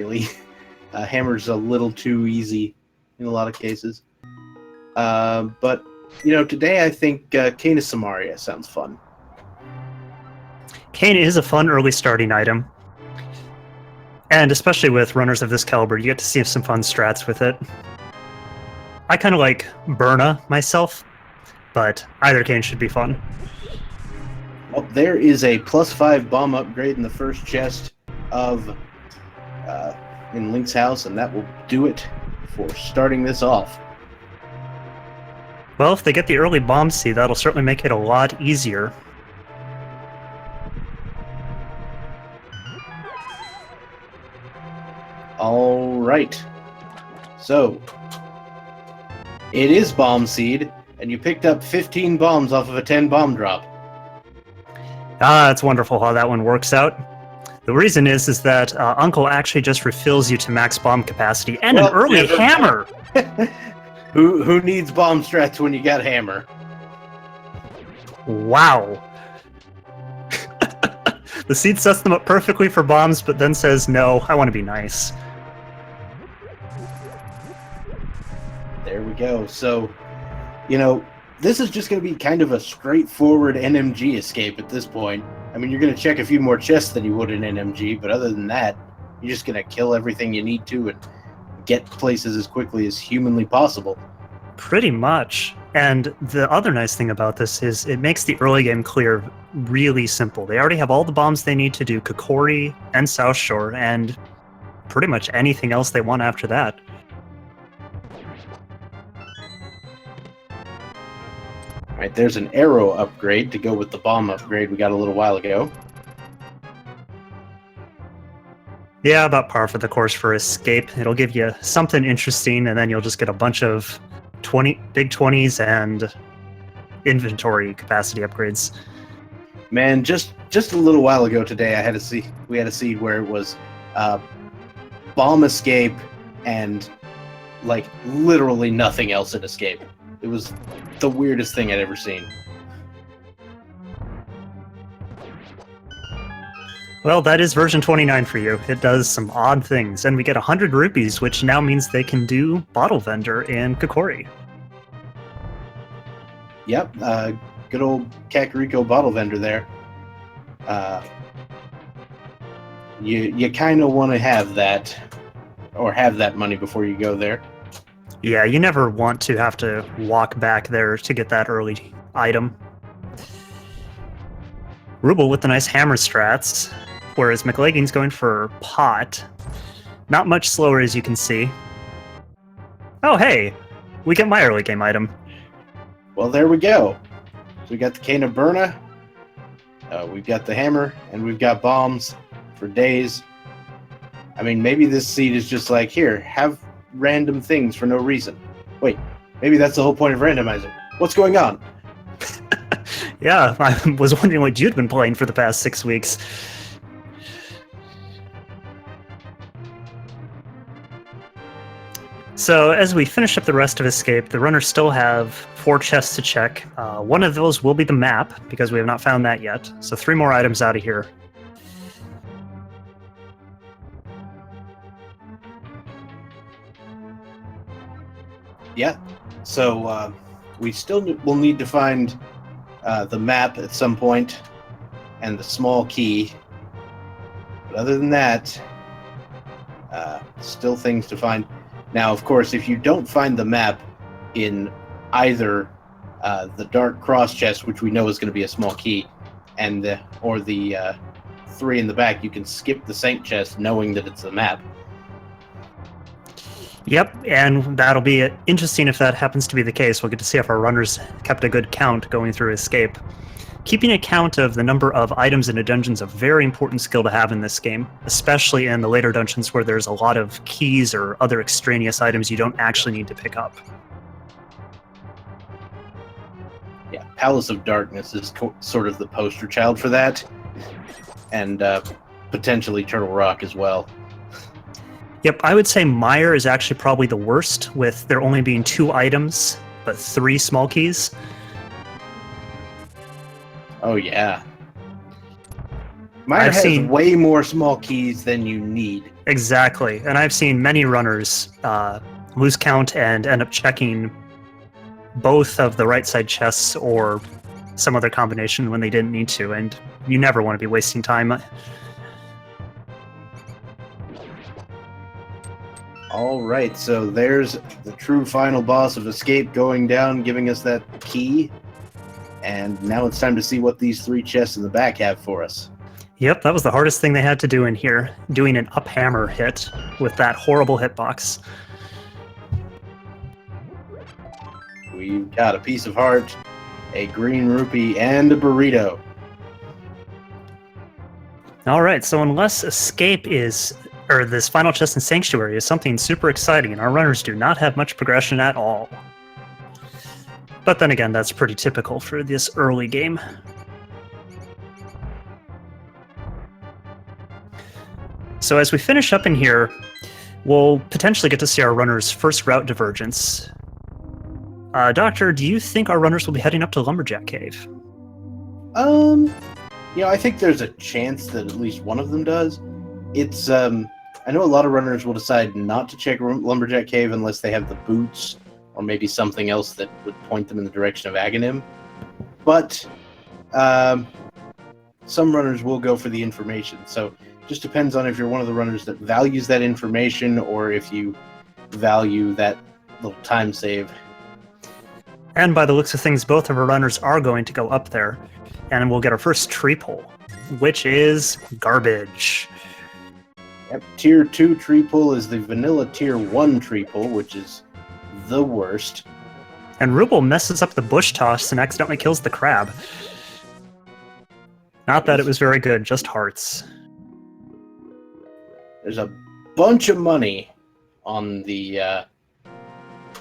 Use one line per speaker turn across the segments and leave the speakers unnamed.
really. Hammer's a little too easy in a lot of cases. But, today I think Cane of Samaria sounds fun.
Cane is a fun early starting item. And especially with runners of this caliber, you get to see some fun strats with it. I kind of like Burna myself, but either Cane should be fun.
Well, there is a +5 bomb upgrade in the first chest of in Link's house, and that will do it for starting this off.
Well, if they get the early bomb seed, that'll certainly make it a lot easier.
All right. So, it is bomb seed, and you picked up 15 bombs off of a 10 bomb drop.
Ah, it's wonderful how that one works out. The reason is that Uncle actually just refills you to max bomb capacity and an early hammer.
Who needs bomb strats when you got hammer?
Wow. The seed sets them up perfectly for bombs, but then says, no, I want to be nice.
There we go. So, this is just going to be kind of a straightforward NMG escape at this point. I mean, you're going to check a few more chests than you would in NMG, but other than that, you're just going to kill everything you need to and get places as quickly as humanly possible.
Pretty much. And the other nice thing about this is it makes the early game clear really simple. They already have all the bombs they need to do Kokori and South Shore, and pretty much anything else they want after that.
Right, there's an arrow upgrade to go with the bomb upgrade we got a little while ago.
Yeah, about par for the course for escape. It'll give you something interesting, and then you'll just get a bunch of big 20s and inventory capacity upgrades.
Man, just a little while ago today, we had a seed where it was bomb escape and like literally nothing else in escape. It was the weirdest thing I'd ever seen.
Well, that is version 29 for you. It does some odd things, and we get 100 rupees, which now means they can do Bottle Vendor in Kokori.
Yep, good old Kakariko Bottle Vendor there. You kind of want to have that, or have that money before you go there.
Yeah, you never want to have to walk back there to get that early item. Ruble with the nice hammer strats, whereas Mclagging's going for pot. Not much slower, as you can see. Oh, hey! We get my early game item.
Well, there we go. So we got the Cane of Burna, we've got the hammer, and we've got bombs for days. I mean, maybe this seed is just like, here, have random things for no reason. Wait, maybe that's the whole point of Randomizer. What's going on?
Yeah, I was wondering what you'd been playing for the past 6 weeks. So as we finish up the rest of Escape, the runners still have 4 chests to check. One of those will be the map, because we have not found that yet. So 3 more items out of here.
Yeah, so we still will need to find the map at some point and the small key. But other than that, still things to find. Now, of course, if you don't find the map in either the Dark Cross chest, which we know is going to be a small key, and or the 3 in the back, you can skip the Saint chest knowing that it's the map.
Yep, and that'll be interesting if that happens to be the case. We'll get to see if our runners kept a good count going through Escape. Keeping a count of the number of items in a dungeon is a very important skill to have in this game, especially in the later dungeons where there's a lot of keys or other extraneous items you don't actually need to pick up.
Yeah, Palace of Darkness is sort of the poster child for that, and potentially Turtle Rock as well.
Yep, I would say Mire is actually probably the worst, with there only being 2 items, but 3 small keys.
Oh, yeah. Mire has way more small keys than you need.
Exactly. And I've seen many runners lose count and end up checking both of the right side chests or some other combination when they didn't need to, and you never want to be wasting time.
All right, so there's the true final boss of Escape going down, giving us that key. And now it's time to see what these 3 chests in the back have for us.
Yep, that was the hardest thing they had to do in here, doing an up hammer hit with that horrible hitbox.
We've got a piece of heart, a green rupee, and a burrito.
All right, so unless Escape is, or this final chest in Sanctuary is something super exciting, our runners do not have much progression at all. But then again, that's pretty typical for this early game. So as we finish up in here, we'll potentially get to see our runners' first route divergence. Doctor, do you think our runners will be heading up to Lumberjack Cave?
I think there's a chance that at least one of them does. It's, I know a lot of runners will decide not to check Lumberjack Cave unless they have the boots or maybe something else that would point them in the direction of Aghanim. But, some runners will go for the information, so just depends on if you're one of the runners that values that information or if you value that little time save.
And by the looks of things, both of our runners are going to go up there, and we'll get our first tree pull, which is garbage.
Yep, Tier 2 tree pull is the vanilla Tier 1 tree pull, which is the worst.
And Ruble messes up the bush toss and accidentally kills the crab. Not that it was very good, just hearts.
There's a bunch of money on the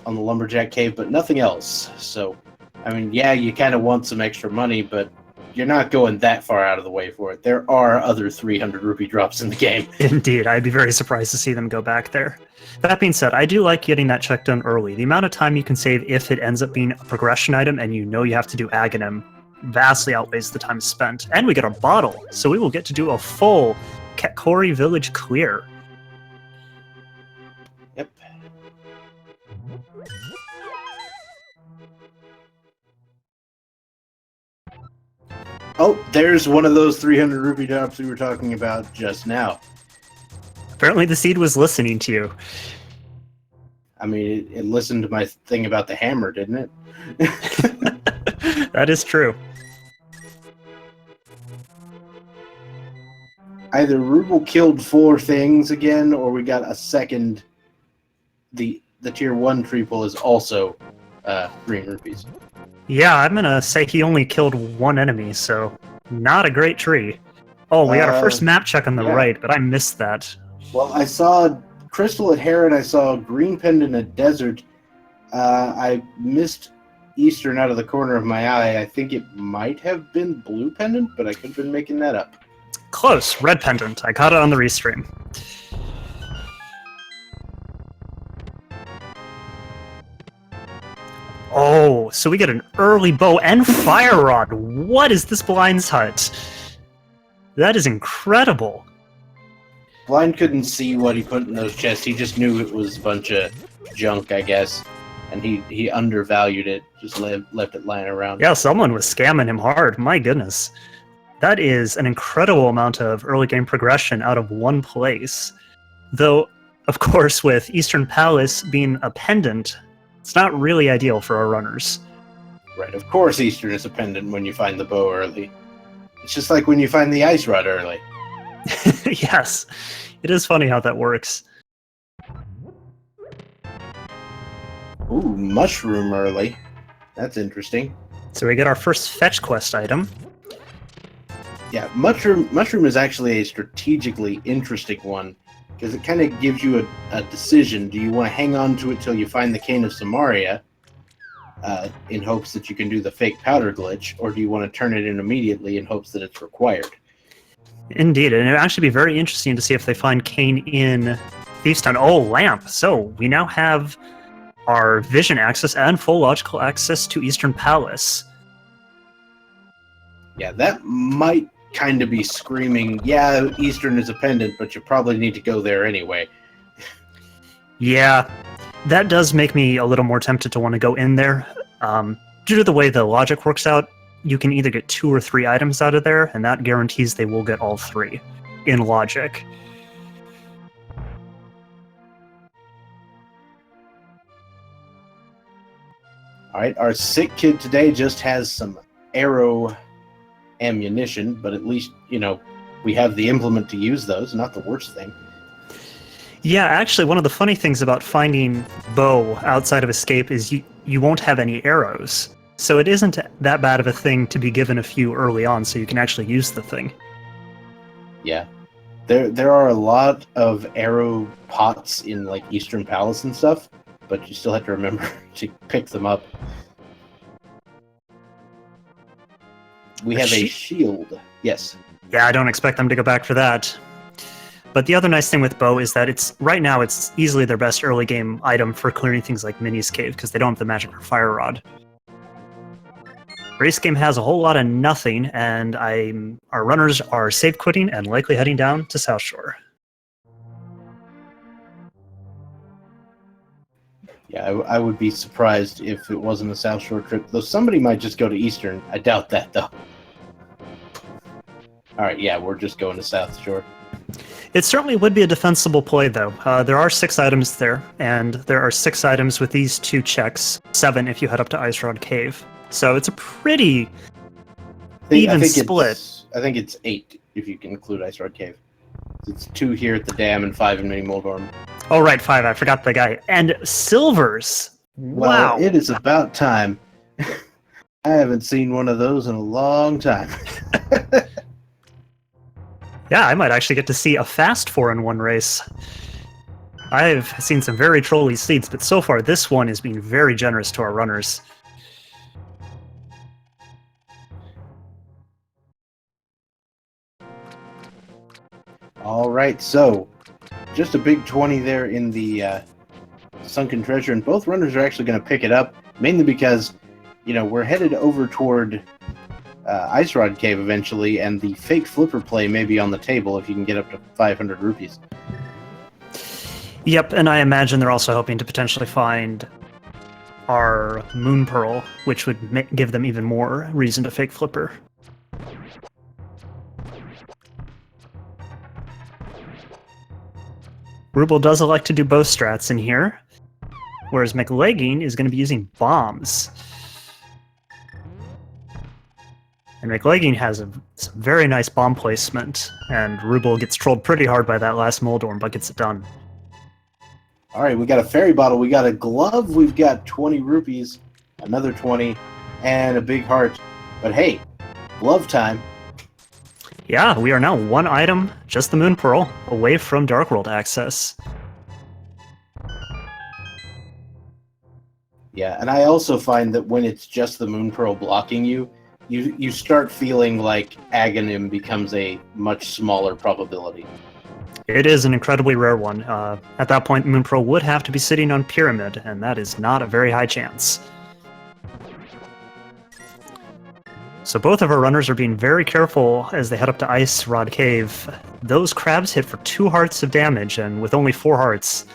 Lumberjack Cave, but nothing else. So, I mean, yeah, you kind of want some extra money, but you're not going that far out of the way for it. There are other 300 rupee drops in the game.
Indeed, I'd be very surprised to see them go back there. That being said, I do like getting that check done early. The amount of time you can save if it ends up being a progression item and you know you have to do Aghanim vastly outweighs the time spent. And we get a bottle, so we will get to do a full Katkori Village clear.
Yep. Oh, there's one of those 300 rupee drops we were talking about just now.
Apparently the seed was listening to you.
I mean, it listened to my thing about the hammer, didn't it?
That is true.
Either Ruble killed 4 things again, or we got a second. The Tier 1 tree pull is also green rupees.
Yeah, I'm gonna say he only killed 1 enemy, so not a great tree. Oh, we got our first map check on the right, but I missed that.
Well, I saw Crystal at Hera, and I saw Green Pendant at Desert. I missed Eastern out of the corner of my eye. I think it might have been Blue Pendant, but I could have been making that up.
Close, Red Pendant. I caught it on the restream. Oh, so we get an early bow and fire rod. What is this Blind's Hut? That is incredible.
Blind couldn't see what he put in those chests. He just knew it was a bunch of junk, I guess. And he undervalued it, just left it lying around.
Yeah, someone was scamming him hard. My goodness. That is an incredible amount of early game progression out of one place. Though, of course, with Eastern Palace being a pendant, it's not really ideal for our runners.
Right, of course Eastern is a pendant when you find the bow early. It's just like when you find the ice rod early.
Yes, it is funny how that works.
Ooh, mushroom early. That's interesting.
So we get our first fetch quest item.
Yeah, mushroom is actually a strategically interesting one, because it kind of gives you a decision. Do you want to hang on to it till you find the Cane of Samaria, in hopes that you can do the fake powder glitch, or do you want to turn it in immediately in hopes that it's required?
Indeed, and it would actually be very interesting to see if they find Cane in Thieves Town. Oh, lamp! So we now have our vision access and full logical access to Eastern Palace.
Yeah, that might kind of be screaming, yeah, Eastern is a pendant, but you probably need to go there anyway.
Yeah, that does make me a little more tempted to want to go in there. Due to the way the logic works out, you can either get 2 or 3 items out of there, and that guarantees they will get all 3 in logic.
All right, our sick kid today just has some arrow ammunition, but at least, we have the implement to use those. Not the worst thing.
Yeah, actually, one of the funny things about finding bow outside of escape is you won't have any arrows. So it isn't that bad of a thing to be given a few early on, so you can actually use the thing.
Yeah. There are a lot of arrow pots in, like, Eastern Palace and stuff, but you still have to remember to pick them up. We have a shield. Yes.
Yeah, I don't expect them to go back for that. But the other nice thing with bow is that right now it's easily their best early game item for clearing things like Minnie's Cave, because they don't have the magic for Fire Rod. Race game has a whole lot of nothing, and our runners are safe quitting and likely heading down to South Shore.
Yeah, I would be surprised if it wasn't a South Shore trip, though somebody might just go to Eastern. I doubt that, though. Alright, yeah, we're just going to South Shore.
It certainly would be a defensible play, though. There are 6 items there, and there are 6 items with these 2 checks, 7 if you head up to Ice Rod Cave. So it's a pretty even split.
I think it's 8 if you can include Ice Rod Cave. It's 2 here at the dam and 5 in Mini Moldorm.
Oh, right, 5. I forgot the guy. And silvers! Wow!
Well, it is about time. I haven't seen one of those in a long time.
Yeah, I might actually get to see a fast 4-in-1 race. I've seen some very trolly seeds, but so far this one is being very generous to our runners.
All right, so just a big 20 there in the Sunken Treasure, and both runners are actually going to pick it up, mainly because, we're headed over toward Ice Rod Cave eventually, and the fake flipper play may be on the table if you can get up to 500 rupees.
Yep, and I imagine they're also hoping to potentially find our Moon Pearl, which would give them even more reason to fake flipper. Ruble does elect to do both strats in here, whereas Mclagging is going to be using bombs. And Mclagging has some very nice bomb placement, and Ruble gets trolled pretty hard by that last Moldorm, but gets it done.
All right, we got a fairy bottle, we got a glove, we've got 20 rupees, another 20, and a big heart. But hey, glove time.
Yeah, we are now 1 item, just the Moon Pearl, away from Dark World access.
Yeah, and I also find that when it's just the Moon Pearl blocking you, you start feeling like Aghanim becomes a much smaller probability.
It is an incredibly rare one. At that point, Moon Pearl would have to be sitting on Pyramid, and that is not a very high chance. So both of our runners are being very careful as they head up to Ice Rod Cave. Those crabs hit for 2 hearts of damage, and with only 4 hearts,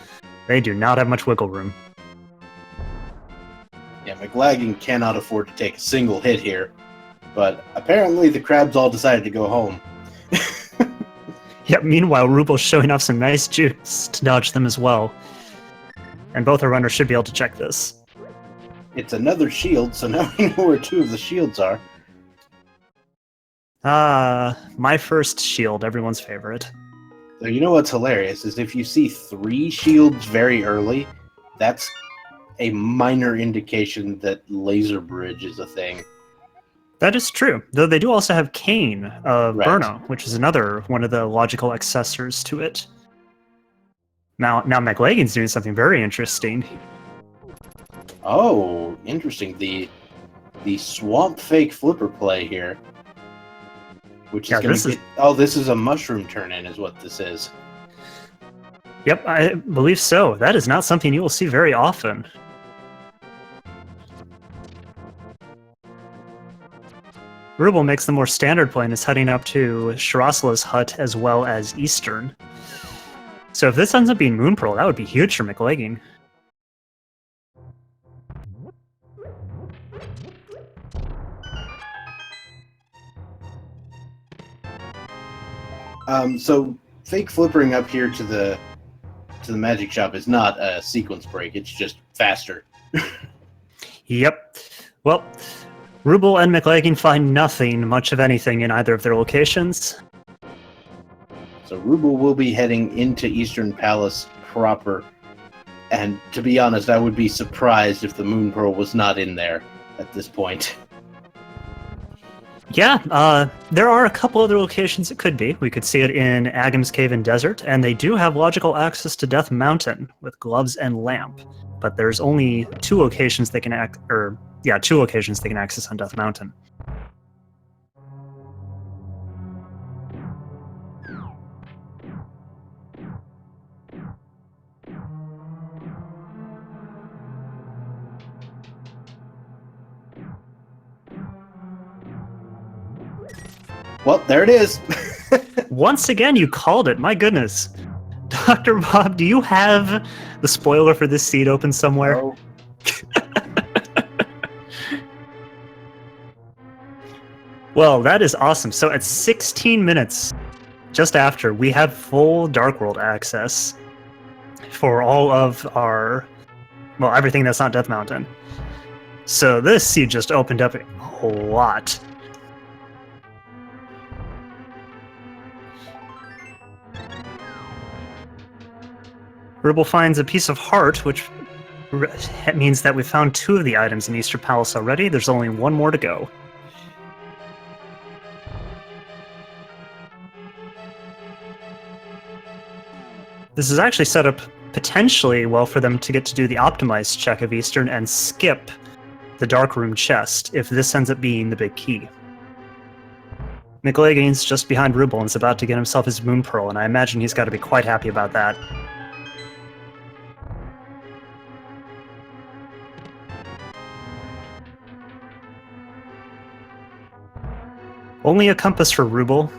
they do not have much wiggle room.
Yeah, Mclagging cannot afford to take a single hit here, but apparently the crabs all decided to go home.
Yep, meanwhile, Ruble's showing off some nice juice to dodge them as well. And both our runners should be able to check this.
It's another shield, so now we know where 2 of the shields are.
My first shield, everyone's favorite.
So you know what's hilarious is if you see 3 shields very early, that's a minor indication that Laser Bridge is a thing.
That is true, though they do also have Cane of
Right.
Burno, which is another one of the logical accessors to it. Now Mclagging's doing something very interesting.
Oh, interesting. The swamp fake flipper play here. Which is going to be... Oh, this is a mushroom turn-in is what this is.
Yep, I believe so. That is not something you will see very often. Ruble makes the more standard play and is heading up to Shirasala's hut as well as Eastern. So if this ends up being Moon Pearl, that would be huge for Mclagging.
So fake flippering up here to the magic shop is not a sequence break. It's just faster.
Yep. Well, Ruble and Mclagging find nothing, much of anything, in either of their locations.
So Ruble will be heading into Eastern Palace proper. And to be honest, I would be surprised if the Moon Pearl was not in there at this point.
Yeah, there are a couple other locations it could be. We could see it in Agam's Cave and Desert, and they do have logical access to Death Mountain with Gloves and Lamp. But there's only two locations they can two locations they can access on Death Mountain.
Well, there it is.
Once again, you called it. My goodness. Dr. Bob, do you have the spoiler for this seed open somewhere?
Oh.
Well, that is awesome. So at 16 minutes, just after, we have full Dark World access for all of our, well, everything that's not Death Mountain. So this seed just opened up a lot. Ruble finds a piece of heart, which means that we found 2 of the items in Eastern Palace already. There's only 1 more to go. This is actually set up potentially well for them to get to do the optimized check of Eastern and skip the Dark Room chest if this ends up being the big key. Mclagging's just behind Ruble and is about to get himself his Moon Pearl, and I imagine he's got to be quite happy about that. Only a compass for Ruble,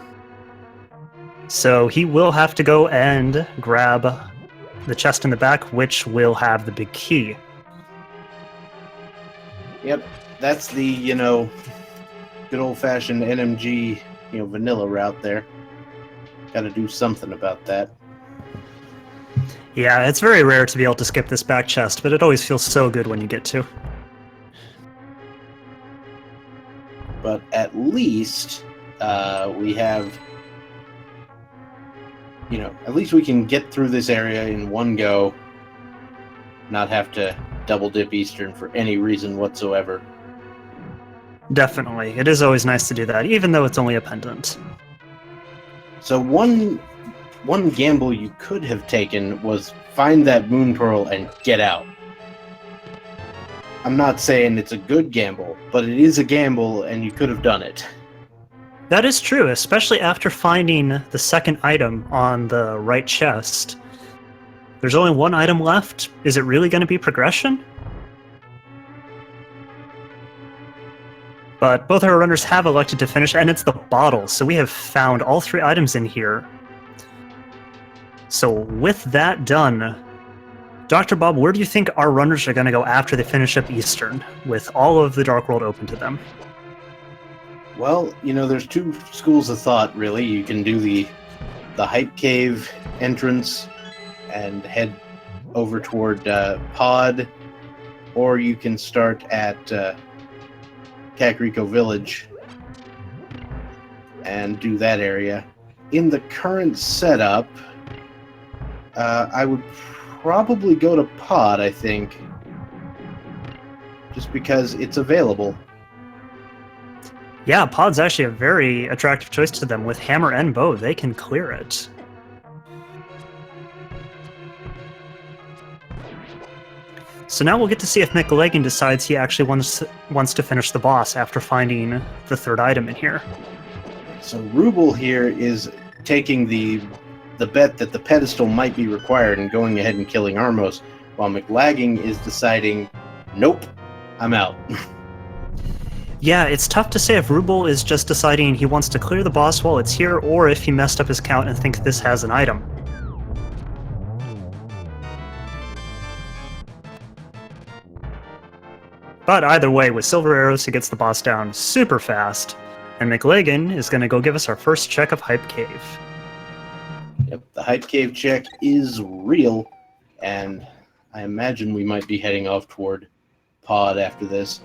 so he will have to go and grab the chest in the back, which will have the big key.
Yep, that's the, good old-fashioned NMG, vanilla route there. Gotta do something about that.
Yeah, it's very rare to be able to skip this back chest, but it always feels so good when you get to.
But at least we have, at least we can get through this area in one go, not have to double dip Eastern for any reason whatsoever.
Definitely. It is always nice to do that, even though it's only a pendant.
So one gamble you could have taken was find that Moon Pearl and get out. I'm not saying it's a good gamble, but it is a gamble, and you could have done it.
That is true, especially after finding the second item on the right chest. There's only 1 item left. Is it really going to be progression? But both our runners have elected to finish, and it's the bottle, so we have found all 3 items in here. So with that done, Dr. Bob, where do you think our runners are going to go after they finish up Eastern, with all of the Dark World open to them?
Well, there's 2 schools of thought, really. You can do the Hype Cave entrance and head over toward Pod, or you can start at Kakariko Village and do that area. In the current setup, I would probably go to Pod, I think, just because it's available.
Yeah, Pod's actually a very attractive choice to them. With hammer and bow, they can clear it. So now we'll get to see if Mclagging decides he actually wants to finish the boss after finding the 3rd item in here.
So Ruble here is taking the bet that the pedestal might be required and going ahead and killing Armos, while Mclagging is deciding, nope, I'm out.
Yeah, it's tough to say if Ruble is just deciding he wants to clear the boss while it's here, or if he messed up his count and thinks this has an item. But either way, with Silver Arrows, he gets the boss down super fast, and Mclagging is going to go give us our first check of Hype Cave.
Yep, the Hype Cave check is real, and I imagine we might be heading off toward Pod after this.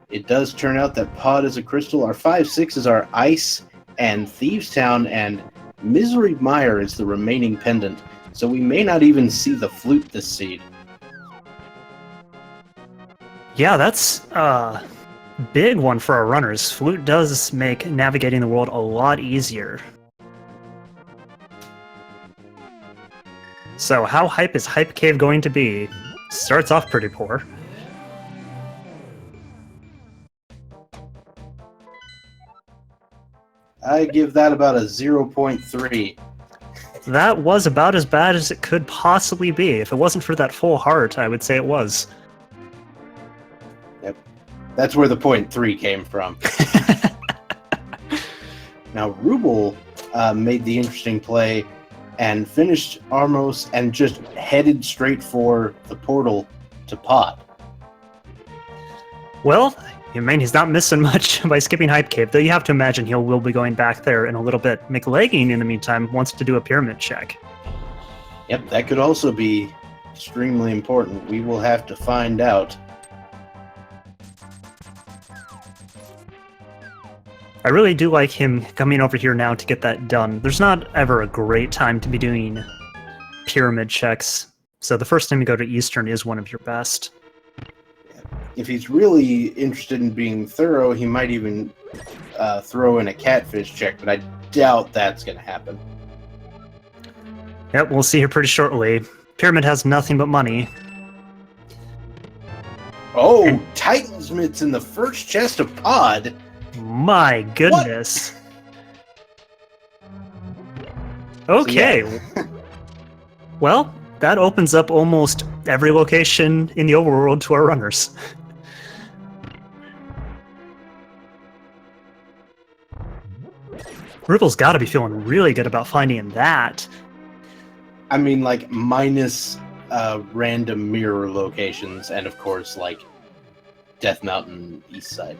It does turn out that Pod is a crystal. Our 5/6s are Ice and Thieves Town, and Misery Mire is the remaining pendant, so we may not even see the flute this seed.
Yeah, that's a big one for our runners. Flute does make navigating the world a lot easier. So how hype is Hype Cave going to be? Starts off pretty poor.
I give that about a 0.3.
That was about as bad as it could possibly be. If it wasn't for that full heart, I would say it was.
Yep. That's where the 0.3 came from. Now, Ruble made the interesting play and finished Armos and just headed straight for the portal to Pod.
Well, I mean, he's not missing much by skipping Hype Cave, though you have to imagine he will be going back there in a little bit. Mclagging, in the meantime, wants to do a pyramid check.
Yep, that could also be extremely important. We will have to find out.
I really do like him coming over here now to get that done. There's not ever a great time to be doing pyramid checks, so the first time you go to Eastern is one of your best.
If he's really interested in being thorough, he might even throw in a catfish check, but I doubt that's going to happen.
Yep, we'll see here pretty shortly. Pyramid has nothing but money.
Oh, and Titan's Mitts in the first chest of Pod.
My goodness. What? Okay. So, yeah. Well, that opens up almost every location in the overworld to our runners. Ruble's got to be feeling really good about finding that.
I mean, like, minus random mirror locations, and of course, like, Death Mountain East Side.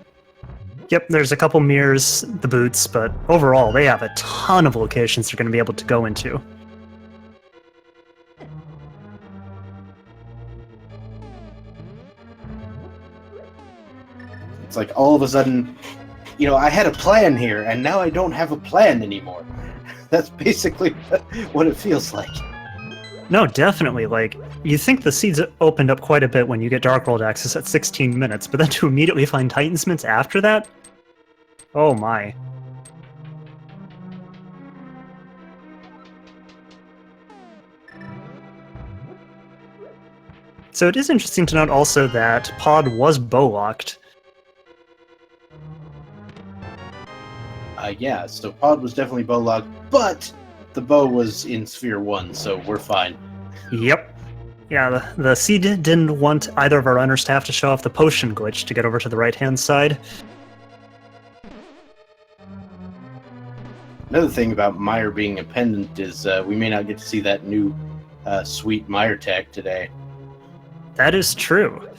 Yep, there's a couple mirrors, the boots, but overall, they have a ton of locations they're going to be able to go into.
It's like all of a sudden, you know, I had a plan here, and now I don't have a plan anymore. That's basically what it feels like.
No, definitely. Like, you think the seeds opened up quite a bit when you get Dark World access at 16 minutes, but then to immediately find Titan's Mitts after that? Oh my. So it is interesting to note also that Pod was bow-locked.
Yeah, so Pod was definitely bow-locked, but the bow was in Sphere 1, so we're fine.
Yep. Yeah, the seed didn't want either of our runners to have to show off the potion glitch to get over to the right-hand side.
Another thing about Mire being a pendant is we may not get to see that new sweet Mire tech today.
That is true.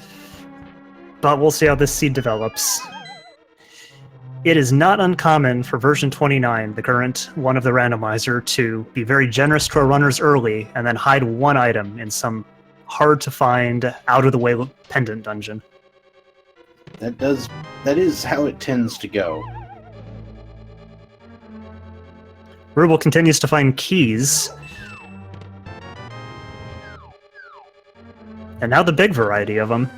But we'll see how this seed develops. It is not uncommon for version 29, the current one of the randomizer, to be very generous to our runners early and then hide one item in some hard-to-find, out-of-the-way pendant dungeon.
That is how it tends to go.
Ruble continues to find keys. And now the big variety of them.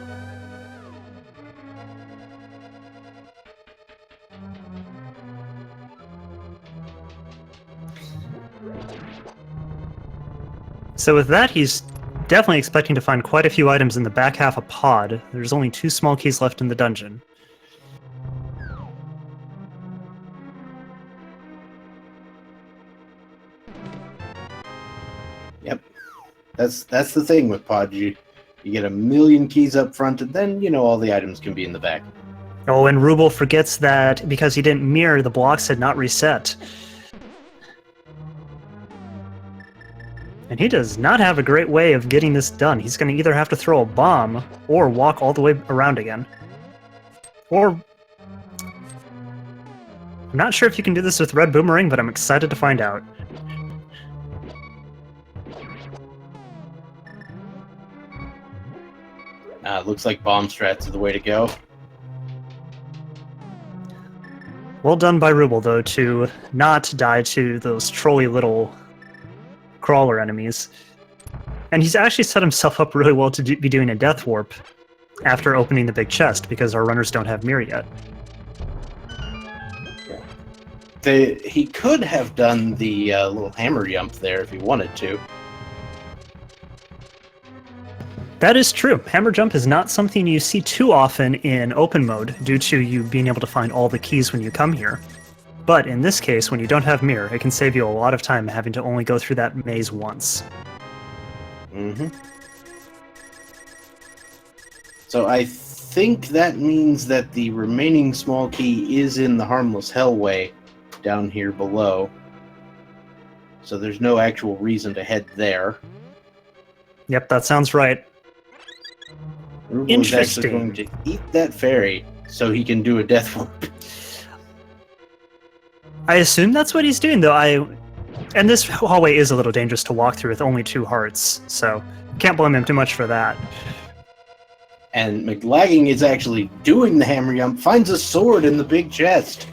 So with that, he's definitely expecting to find quite a few items in the back half of Pod. There's only 2 small keys left in the dungeon.
Yep. That's the thing with Pod. You get a million keys up front, and then, you know, all the items can be in the back.
Oh, and Ruble forgets that because he didn't mirror, the blocks had not reset. And he does not have a great way of getting this done. He's going to either have to throw a bomb or walk all the way around again. Or... I'm not sure if you can do this with Red Boomerang, but I'm excited to find out.
Looks like bomb strats are the way to go.
Well done by Ruble, though, to not die to those trolly little crawler enemies. And he's actually set himself up really well to be doing a death warp after opening the big chest, because our runners don't have mirror yet.
He could have done the little hammer jump there if he wanted to.
That is true. Hammer jump is not something you see too often in open mode due to you being able to find all the keys when you come here. But in this case, when you don't have mirror, it can save you a lot of time having to only go through that maze once.
Mm-hmm. So I think that means that the remaining small key is in the Harmless Hellway down here below. So there's no actual reason to head there.
Yep, that sounds right.
Ruble is actually going to eat that fairy so he can do a death warp.
I assume that's what he's doing, though. And this hallway is a little dangerous to walk through with only 2 hearts, so can't blame him too much for that.
And Mclagging is actually doing the hammer jump, finds a sword in the big chest.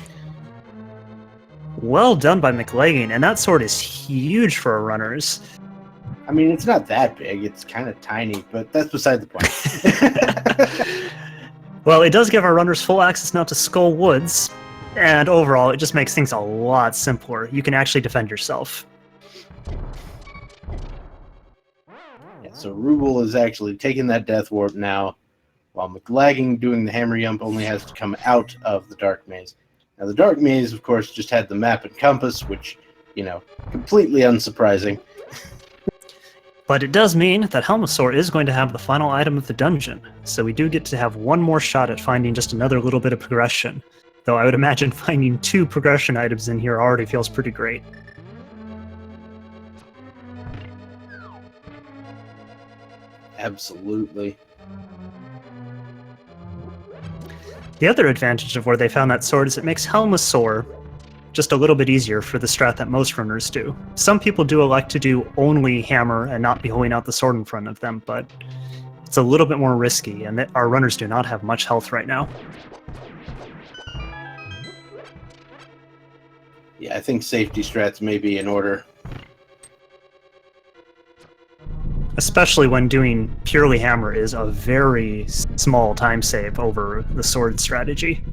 Well done by Mclagging, and that sword is huge for our runners.
I mean, it's not that big, it's kind of tiny, but that's beside the point.
Well, it does give our runners full access now to Skull Woods, and overall, it just makes things a lot simpler. You can actually defend yourself.
Yeah, so Ruble is actually taking that death warp now, while Mclagging doing the hammer jump only has to come out of the dark maze. Now, the dark maze, of course, just had the map and compass, which, you know, completely unsurprising.
But it does mean that Helmosaur is going to have the final item of the dungeon, so we do get to have one more shot at finding just another little bit of progression. Though I would imagine finding 2 progression items in here already feels pretty great.
Absolutely.
The other advantage of where they found that sword is it makes Helmosaur just a little bit easier for the strat that most runners do. Some people do elect to do only hammer and not be holding out the sword in front of them, but it's a little bit more risky, and our runners do not have much health right now.
Yeah, I think safety strats may be in order.
Especially when doing purely hammer is a very small time save over the sword strategy.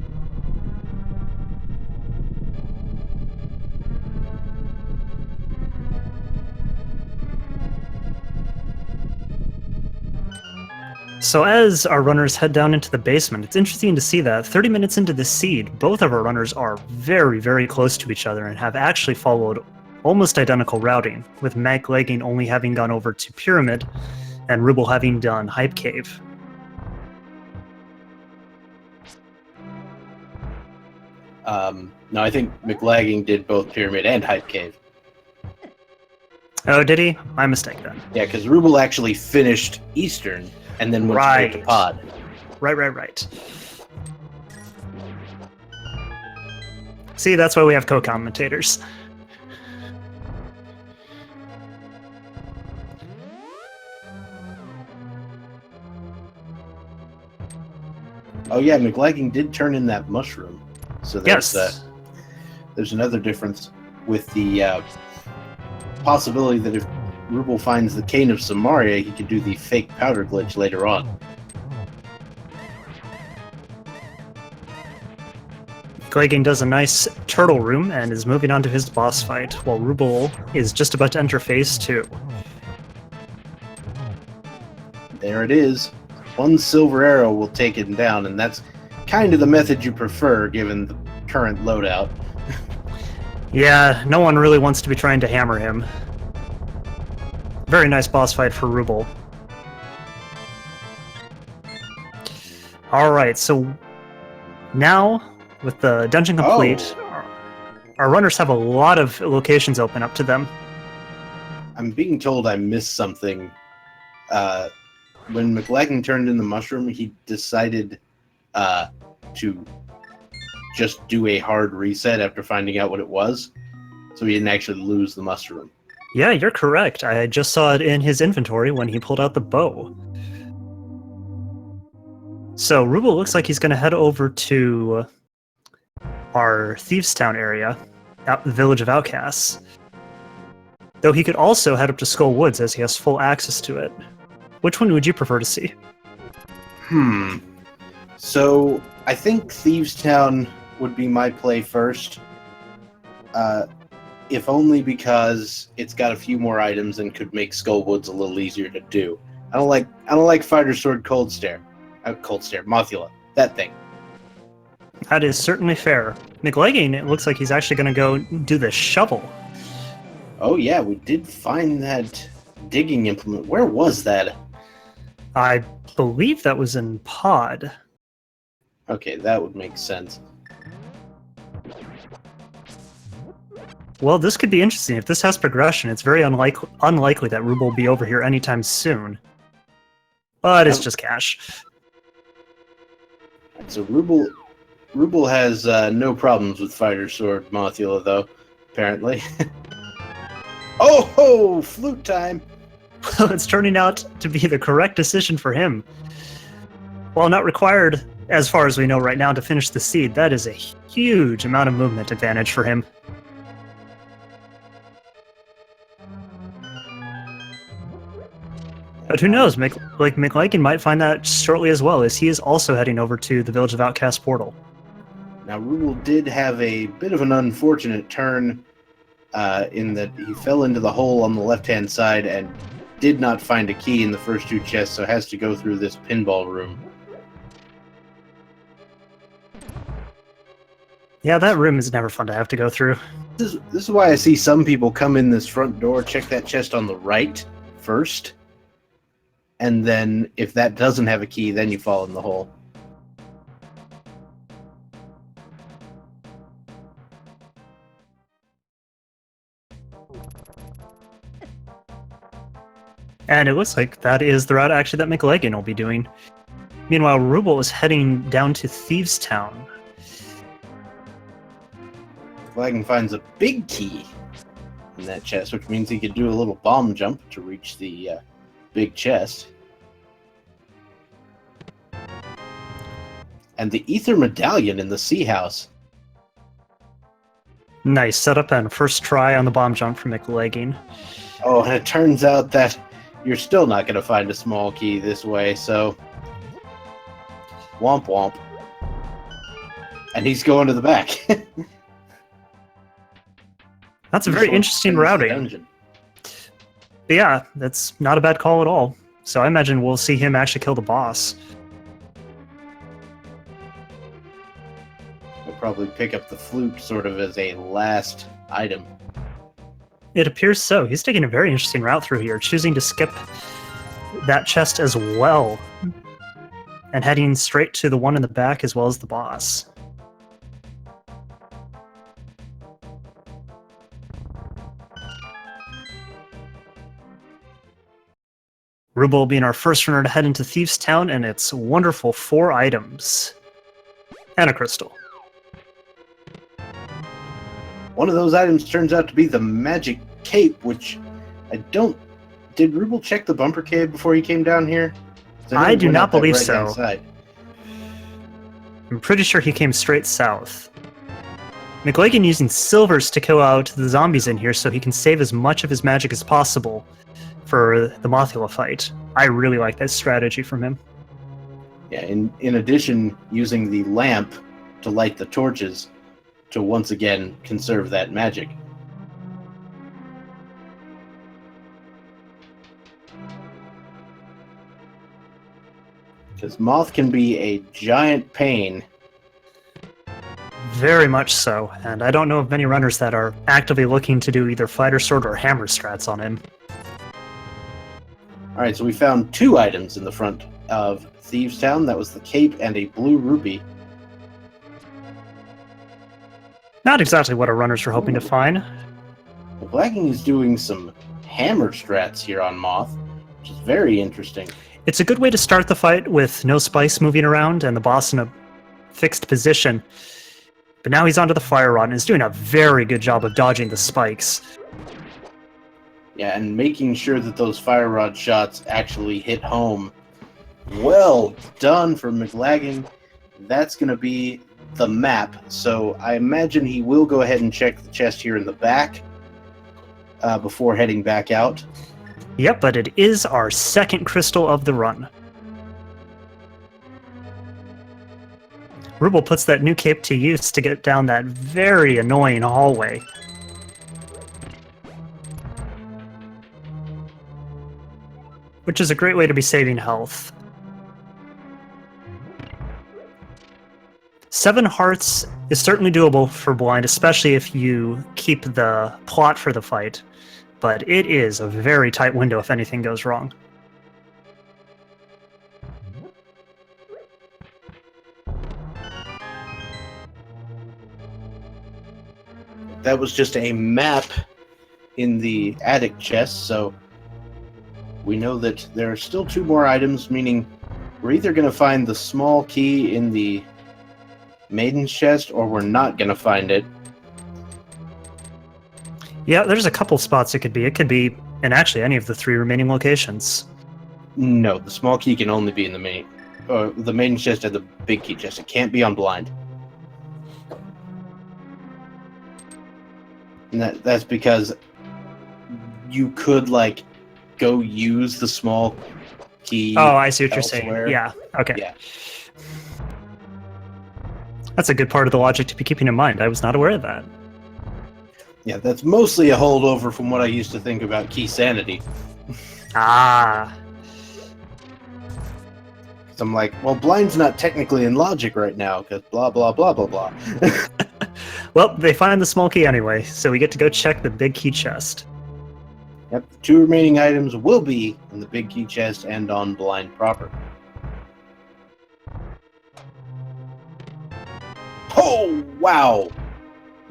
So as our runners head down into the basement, it's interesting to see that 30 minutes into the seed, both of our runners are very, very close to each other and have actually followed almost identical routing, with Mclagging only having gone over to Pyramid and Ruble having done Hype Cave.
No, I think Mclagging did both Pyramid and Hype Cave.
Oh, did he? My mistake then.
Yeah, because Ruble actually finished Eastern and then went straight to Pod.
Right. See, that's why we have co-commentators.
Oh yeah, Mclagging did turn in that mushroom. So there's,
Yes.
There's another difference with the possibility that if Ruble finds the Cane of Samaria, he could do the fake powder glitch later on.
Mclagging does a nice turtle room and is moving on to his boss fight, while Ruble is just about to enter phase 2.
There it is. One silver arrow will take him down, and that's kind of the method you prefer given the current loadout.
Yeah, no one really wants to be trying to hammer him. Very nice boss fight for Ruble. Alright, so Now, with the dungeon complete, our runners have a lot of locations open up to them.
I'm being told I missed something. When Mclagging turned in the mushroom, he decided to just do a hard reset after finding out what it was, so he didn't actually lose the mushroom.
Yeah, you're correct. I just saw it in his inventory when he pulled out the bow. So Ruble looks like he's going to head over to our Thieves Town area, the Village of Outcasts. Though he could also head up to Skull Woods as he has full access to it. Which one would you prefer to see?
So I think Thieves Town would be my play first. If only because it's got a few more items and could make Skull Woods a little easier to do. I don't like Fighter Sword Mothula. That thing.
That is certainly fair. Mclagging, it looks like he's actually going to go do the shovel.
Oh yeah, we did find that digging implement. Where was that?
I believe that was in Pod.
Okay, that would make sense.
Well, this could be interesting. If this has progression, it's very unlikely that Ruble will be over here anytime soon. But it's just cash.
So Ruble has no problems with Fighter Sword Mothula, though, apparently. Oh ho! Flute time!
Well, it's turning out to be the correct decision for him. While not required, as far as we know right now, to finish the seed, that is a huge amount of movement advantage for him. But who knows, Mclagging might find that shortly as well, as he is also heading over to the Village of Outcast portal.
Now, Ruble did have a bit of an unfortunate turn in that he fell into the hole on the left-hand side and did not find a key in the first two chests, so has to go through this pinball room.
Yeah, that room is never fun to have to go through.
This is why I see some people come in this front door, check that chest on the right first, and then if that doesn't have a key, then you fall in the hole.
And it looks like that is the route actually that Mclagging will be doing. Meanwhile, Ruble is heading down to Thieves Town.
Mclagging finds a big key in that chest, which means he could do a little bomb jump to reach the big chest. And the ether medallion in the sea house.
Nice setup and first try on the bomb jump from Mclagging.
Oh, and it turns out that you're still not going to find a small key this way, so... Womp womp. And he's going to the back.
That's a very interesting routing. But yeah, that's not a bad call at all. So I imagine we'll see him actually kill the boss.
We'll probably pick up the flute sort of as a last item.
It appears so. He's taking a very interesting route through here, choosing to skip that chest as well, and heading straight to the one in the back as well as the boss. Ruble being our first runner to head into Thieves Town, and its wonderful 4 items. And a crystal.
One of those items turns out to be the magic cape, which I don't... Did Ruble check the bumper cave before he came down here?
I do not believe so. I'm pretty sure he came straight south. Mclagging using silvers to kill out the zombies in here so he can save as much of his magic as possible for the Mothula fight. I really like that strategy from him.
Yeah, in addition, using the lamp to light the torches to once again conserve that magic. Because Moth can be a giant pain.
Very much so, and I don't know of many runners that are actively looking to do either Fighter Sword or Hammer strats on him.
Alright, so we found 2 items in the front of Thieves Town. That was the cape and a blue rupee.
Not exactly what our runners were hoping to find.
Mclagging is doing some hammer strats here on Moth, which is very interesting.
It's a good way to start the fight with no spikes moving around and the boss in a fixed position. But now he's onto the fire rod and is doing a very good job of dodging the spikes.
Yeah, and making sure that those fire rod shots actually hit home. Well done for Mclagging. That's going to be the map. So I imagine he will go ahead and check the chest here in the back before heading back out.
Yep, but it is our second crystal of the run. Ruble puts that new cape to use to get down that very annoying hallway. Which is a great way to be saving health. 7 hearts is certainly doable for blind, especially if you keep the plot for the fight. But it is a very tight window if anything goes wrong.
That was just a map in the attic chest, so we know that there are still 2 more items, meaning we're either going to find the small key in the maiden's chest, or we're not going to find it.
Yeah, there's a couple spots it could be. It could be in actually any of the 3 remaining locations.
No, the small key can only be in the main chest and the big key chest. It can't be on blind. And that's because you could, like, go use the small key.
Oh, I see what
elsewhere.
you're saying. Yeah, okay.
Yeah.
That's a good part of the logic to be keeping in mind. I was not aware of that.
Yeah, that's mostly a holdover from what I used to think about key sanity.
Ah.
So I'm like, well, blind's not technically in logic right now, because blah, blah, blah, blah, blah.
Well, they find the small key anyway, so we get to go check the big key chest.
Yep, the 2 remaining items will be in the big key chest and on blind proper. Oh, wow!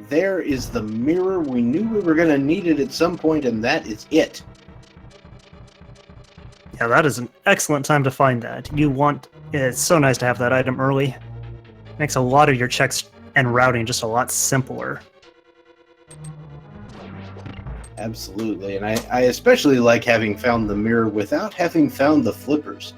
There is the mirror. We knew we were going to need it at some point, and that is it.
Yeah, that is an excellent time to find that. It's so nice to have that item early. Makes a lot of your checks and routing just a lot simpler.
Absolutely, and I especially like having found the mirror without having found the flippers.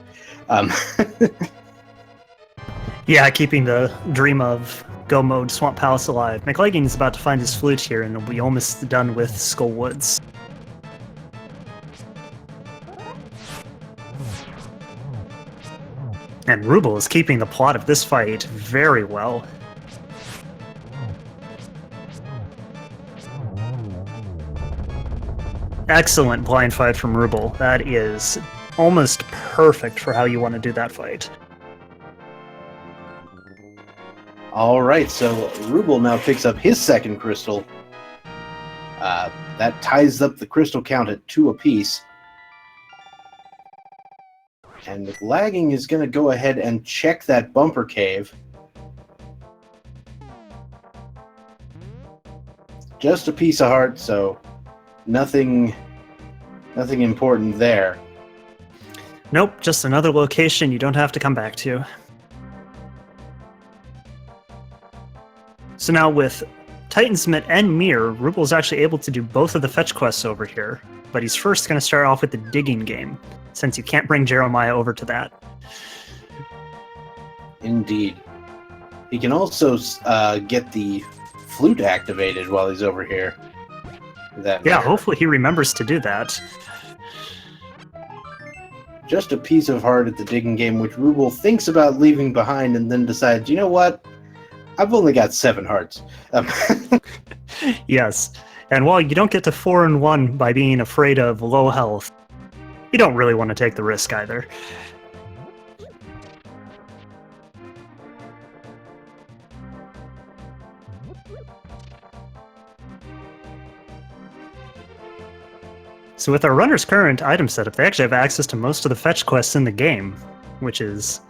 Yeah, keeping the dream of Go Mode Swamp Palace alive. Mclagging is about to find his flute here, and we'll be almost done with Skull Woods. And Ruble is keeping the plot of this fight very well. Excellent blind fight from Ruble. That is almost perfect for how you want to do that fight.
All right, so Ruble now picks up his second crystal. That ties up the crystal count at 2 apiece. And Mclagging is going to go ahead and check that bumper cave. Just a piece of heart, so nothing important there.
Nope, just another location you don't have to come back to. So now with Titan's Mitt and Mirror, Ruble is actually able to do both of the fetch quests over here, but he's first going to start off with the digging game, since you can't bring Jeremiah over to that.
Indeed. He can also get the flute activated while he's over here.
Yeah, hopefully he remembers to do that.
Just a piece of heart at the digging game, which Ruble thinks about leaving behind and then decides, you know what? I've only got 7 hearts.
Yes, and while you don't get to 4 and 1 by being afraid of low health, you don't really want to take the risk either. So with our runner's current item setup, they actually have access to most of the fetch quests in the game, which is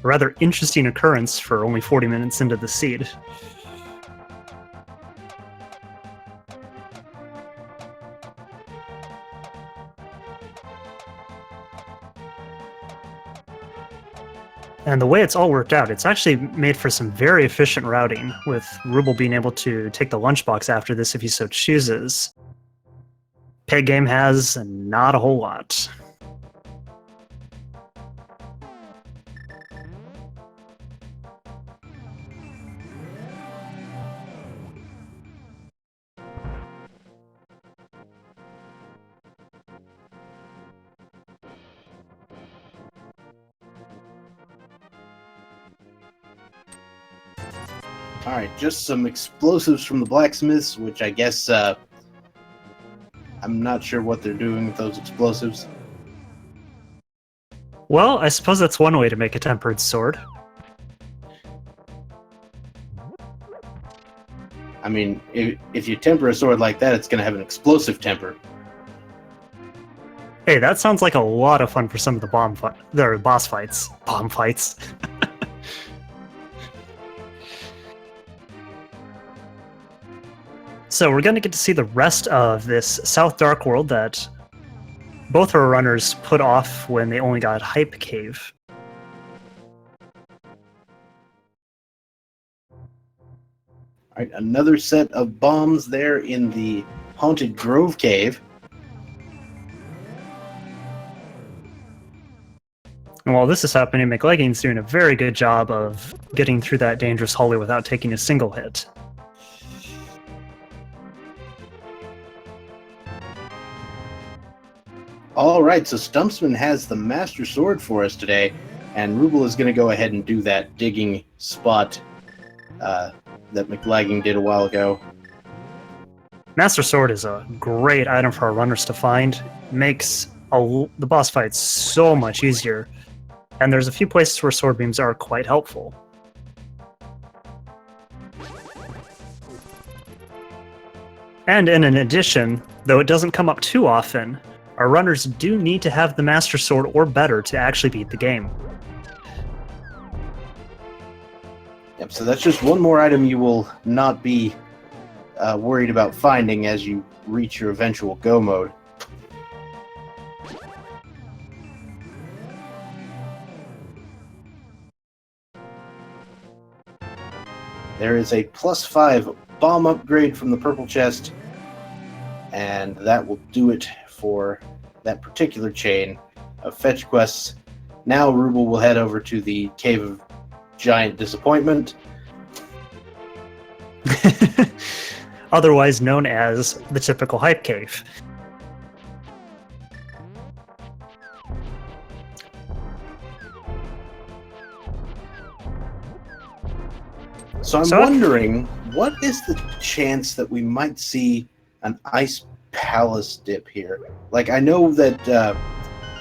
a rather interesting occurrence for only 40 minutes into the seed. And the way it's all worked out, it's actually made for some very efficient routing, with Ruble being able to take the lunchbox after this if he so chooses. Peg Game has not a whole lot.
All right, just some explosives from the blacksmiths, which I guess I'm not sure what they're doing with those explosives.
Well, I suppose that's one way to make a tempered sword.
I mean, if you temper a sword like that, it's going to have an explosive temper.
Hey, that sounds like a lot of fun for some of the boss fights. Bomb fights. So we're going to get to see the rest of this South Dark World that both our runners put off when they only got Hype Cave.
All right, another set of bombs there in the Haunted Grove Cave.
And while this is happening, Mclagging's doing a very good job of getting through that dangerous hallway without taking a single hit.
All right, so Stumpsman has the Master Sword for us today, and Ruble is going to go ahead and do that digging spot that Mclagging did a while ago.
Master Sword is a great item for our runners to find. Makes the boss fights so much easier, and there's a few places where sword beams are quite helpful. And in addition, though it doesn't come up too often, our runners do need to have the Master Sword or better to actually beat the game.
Yep, so that's just one more item you will not be worried about finding as you reach your eventual go mode. There is a +5 bomb upgrade from the purple chest, and that will do it for that particular chain of fetch quests. Now Ruble will head over to the Cave of Giant Disappointment.
Otherwise known as the typical Hype Cave.
So I'm wondering, what is the chance that we might see an Ice Palace dip here? Like, I know that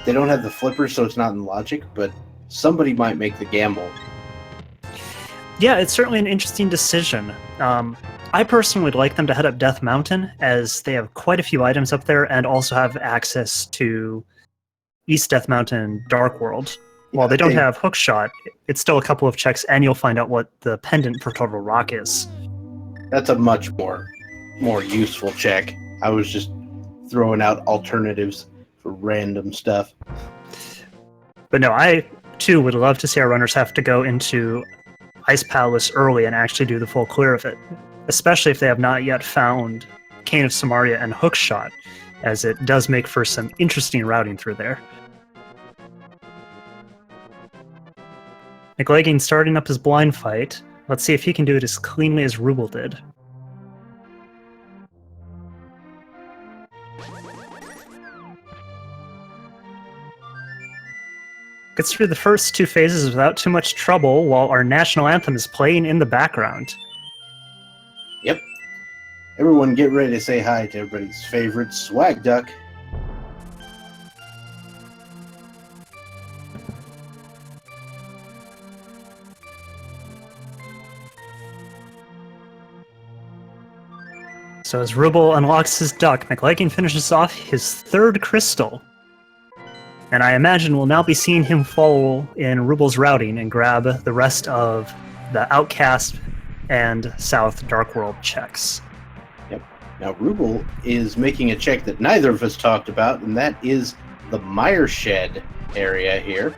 they don't have the flipper, so it's not in logic, but somebody might make the gamble.
Yeah, it's certainly an interesting decision. I personally would like them to head up Death Mountain, as they have quite a few items up there and also have access to East Death Mountain Dark World. While they don't have Hookshot, it's still a couple of checks, and you'll find out what the pendant for Total Rock is.
That's a much more useful check. I was just throwing out alternatives for random stuff.
But no, I too would love to see our runners have to go into Ice Palace early and actually do the full clear of it, especially if they have not yet found Cane of Samaria and Hookshot, as it does make for some interesting routing through there. Mclagging starting up his blind fight. Let's see if he can do it as cleanly as Ruble did. Gets through the first two phases without too much trouble while our national anthem is playing in the background.
Yep. Everyone get ready to say hi to everybody's favorite Swag Duck.
So as Ruble unlocks his duck, Mclagging finishes off his third crystal. And I imagine we'll now be seeing him follow in Ruble's routing and grab the rest of the Outcast and South Dark World checks.
Yep. Now Ruble is making a check that neither of us talked about, and that is the Mire Shed area here.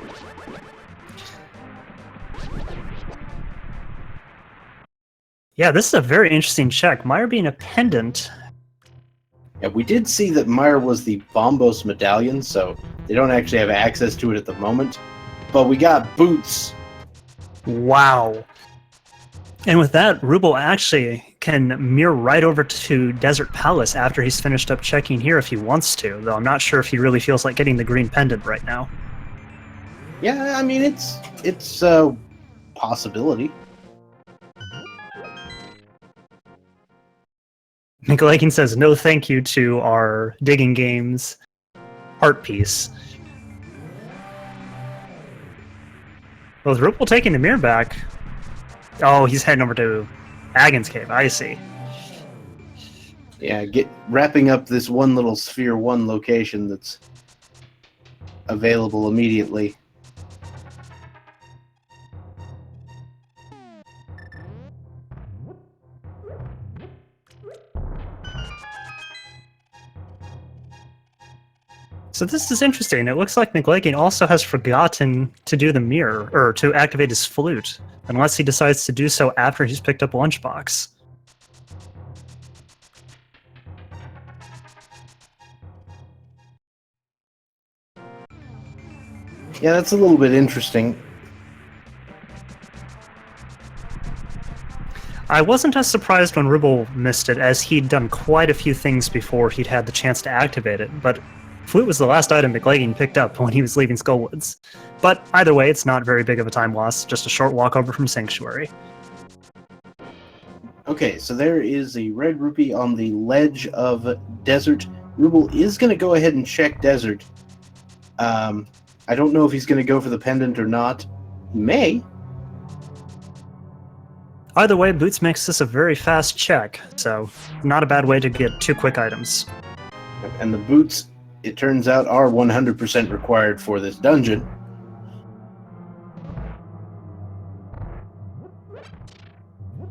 Yeah, this is a very interesting check. Meyer being a pendant.
Yeah, we did see that Meyer was the Bombos medallion, so they don't actually have access to it at the moment. But we got boots.
Wow. And with that, Ruble actually can mirror right over to Desert Palace after he's finished up checking here if he wants to, though I'm not sure if he really feels like getting the green pendant right now.
Yeah, I mean, it's a possibility.
Mclagging says no thank you to our digging games art piece. With Ruble taking the mirror back, oh, he's heading over to Agon's Cave, I see.
Yeah, wrapping up this one little Sphere 1 location that's available immediately.
So this is interesting. It looks like Mclagging also has forgotten to do the mirror, or to activate his flute, unless he decides to do so after he's picked up Lunchbox.
Yeah, that's a little bit interesting.
I wasn't as surprised when Ruble missed it, as he'd done quite a few things before he'd had the chance to activate it, but flute was the last item Mclagging picked up when he was leaving Skullwoods. But either way, it's not very big of a time loss, just a short walk over from Sanctuary.
Okay, so there is a red rupee on the ledge of Desert. Ruble is going to go ahead and check Desert. I don't know if he's going to go for the pendant or not. He may.
Either way, Boots makes this a very fast check, so not a bad way to get 2 quick items.
And the boots, it turns out, are 100% required for this dungeon.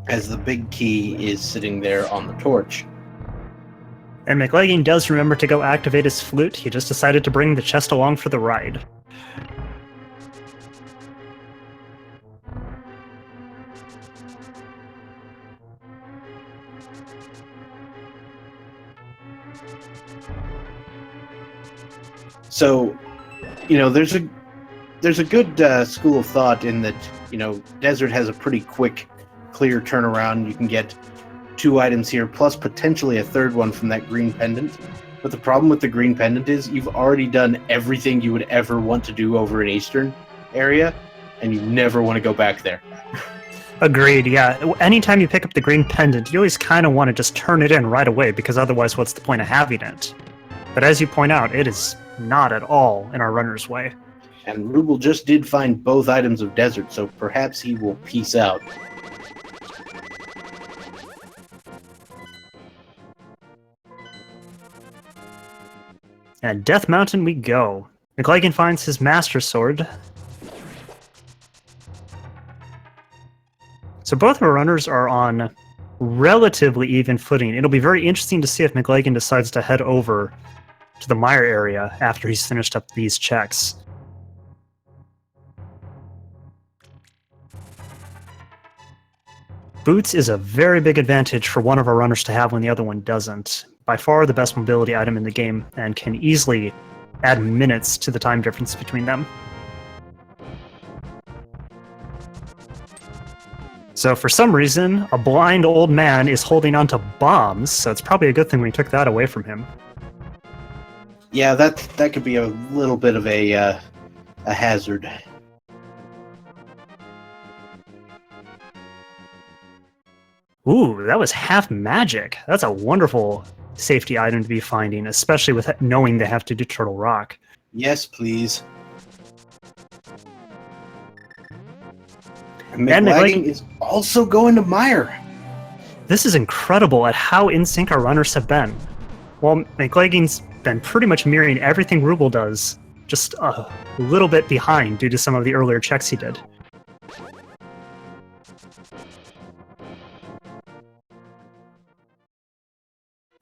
As the big key is sitting there on the torch.
And Mclagging does remember to go activate his flute, he just decided to bring the chest along for the ride.
So, there's a good school of thought in that, Desert has a pretty quick, clear turnaround. You can get 2 items here, plus potentially a 3rd one from that green pendant. But the problem with the green pendant is you've already done everything you would ever want to do over in Eastern area, and you never want to go back there.
Agreed, yeah. Anytime you pick up the green pendant, you always kind of want to just turn it in right away, because otherwise what's the point of having it? But as you point out, it is not at all in our runner's way.
And Ruble just did find both items of Desert, so perhaps he will peace out.
And Death Mountain we go. Mclagging finds his Master Sword. So both of our runners are on relatively even footing. It'll be very interesting to see if Mclagging decides to head over to the Meyer area after he's finished up these checks. Boots is a very big advantage for one of our runners to have when the other one doesn't. By far the best mobility item in the game, and can easily add minutes to the time difference between them. So for some reason, a blind old man is holding onto bombs, so it's probably a good thing we took that away from him.
Yeah, that could be a little bit of a hazard.
Ooh, that was half magic. That's a wonderful safety item to be finding, especially with knowing they have to do Turtle Rock.
Yes, please. And Mclagging is also going to Meyer.
This is incredible at how in sync our runners have been. While Mclagging's been pretty much mirroring everything Ruble does, just a little bit behind due to some of the earlier checks he did.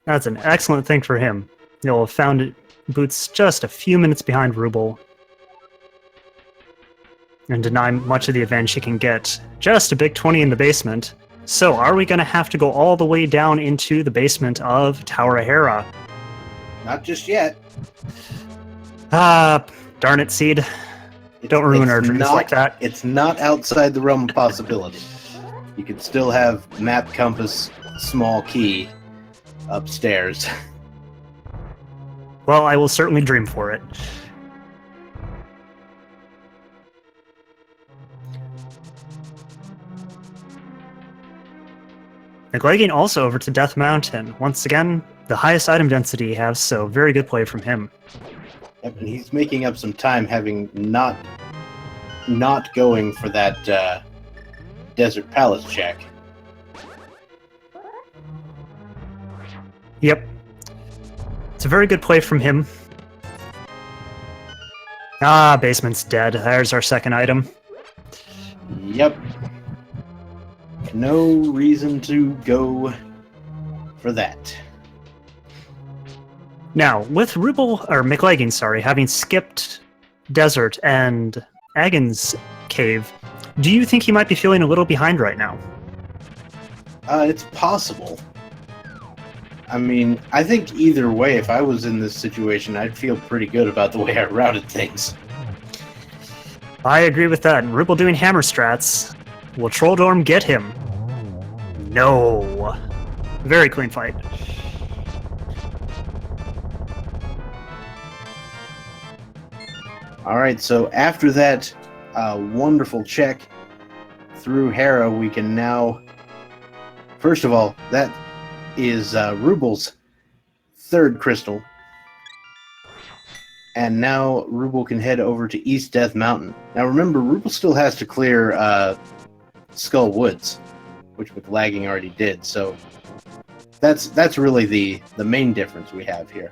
That's an excellent thing for him. He'll have found Boots just a few minutes behind Ruble, and deny much of the advantage he can get. Just a big 20 in the basement, So, are we going to have to go all the way down into the basement of Tower of Hera?
Not just yet.
Ah, darn it, Seed. Don't ruin our dreams like that.
It's not outside the realm of possibility. You could still have map, compass, small key upstairs.
Well, I will certainly dream for it. Mclagging also over to Death Mountain. Once again, the highest item density he has, so very good play from him.
Yep, and he's making up some time having not going for that Desert Palace check.
Yep. It's a very good play from him. Ah, basement's dead. There's our second item.
Yep. No reason to go for that.
Now, with Ruble, or Mclagging, sorry, having skipped Desert and Agon's Cave, do you think he might be feeling a little behind right now?
It's possible. I mean, I think either way, if I was in this situation, I'd feel pretty good about the way I routed things.
I agree with that. And Ruble doing hammer strats. Will Trolldorm get him? No. Very clean fight.
Alright, so after that wonderful check through Hera, we can now... First of all, that is Ruble's third crystal. And now Ruble can head over to East Death Mountain. Now remember, Ruble still has to clear Skull Woods, which Mclagging already did, so that's really the main difference we have here.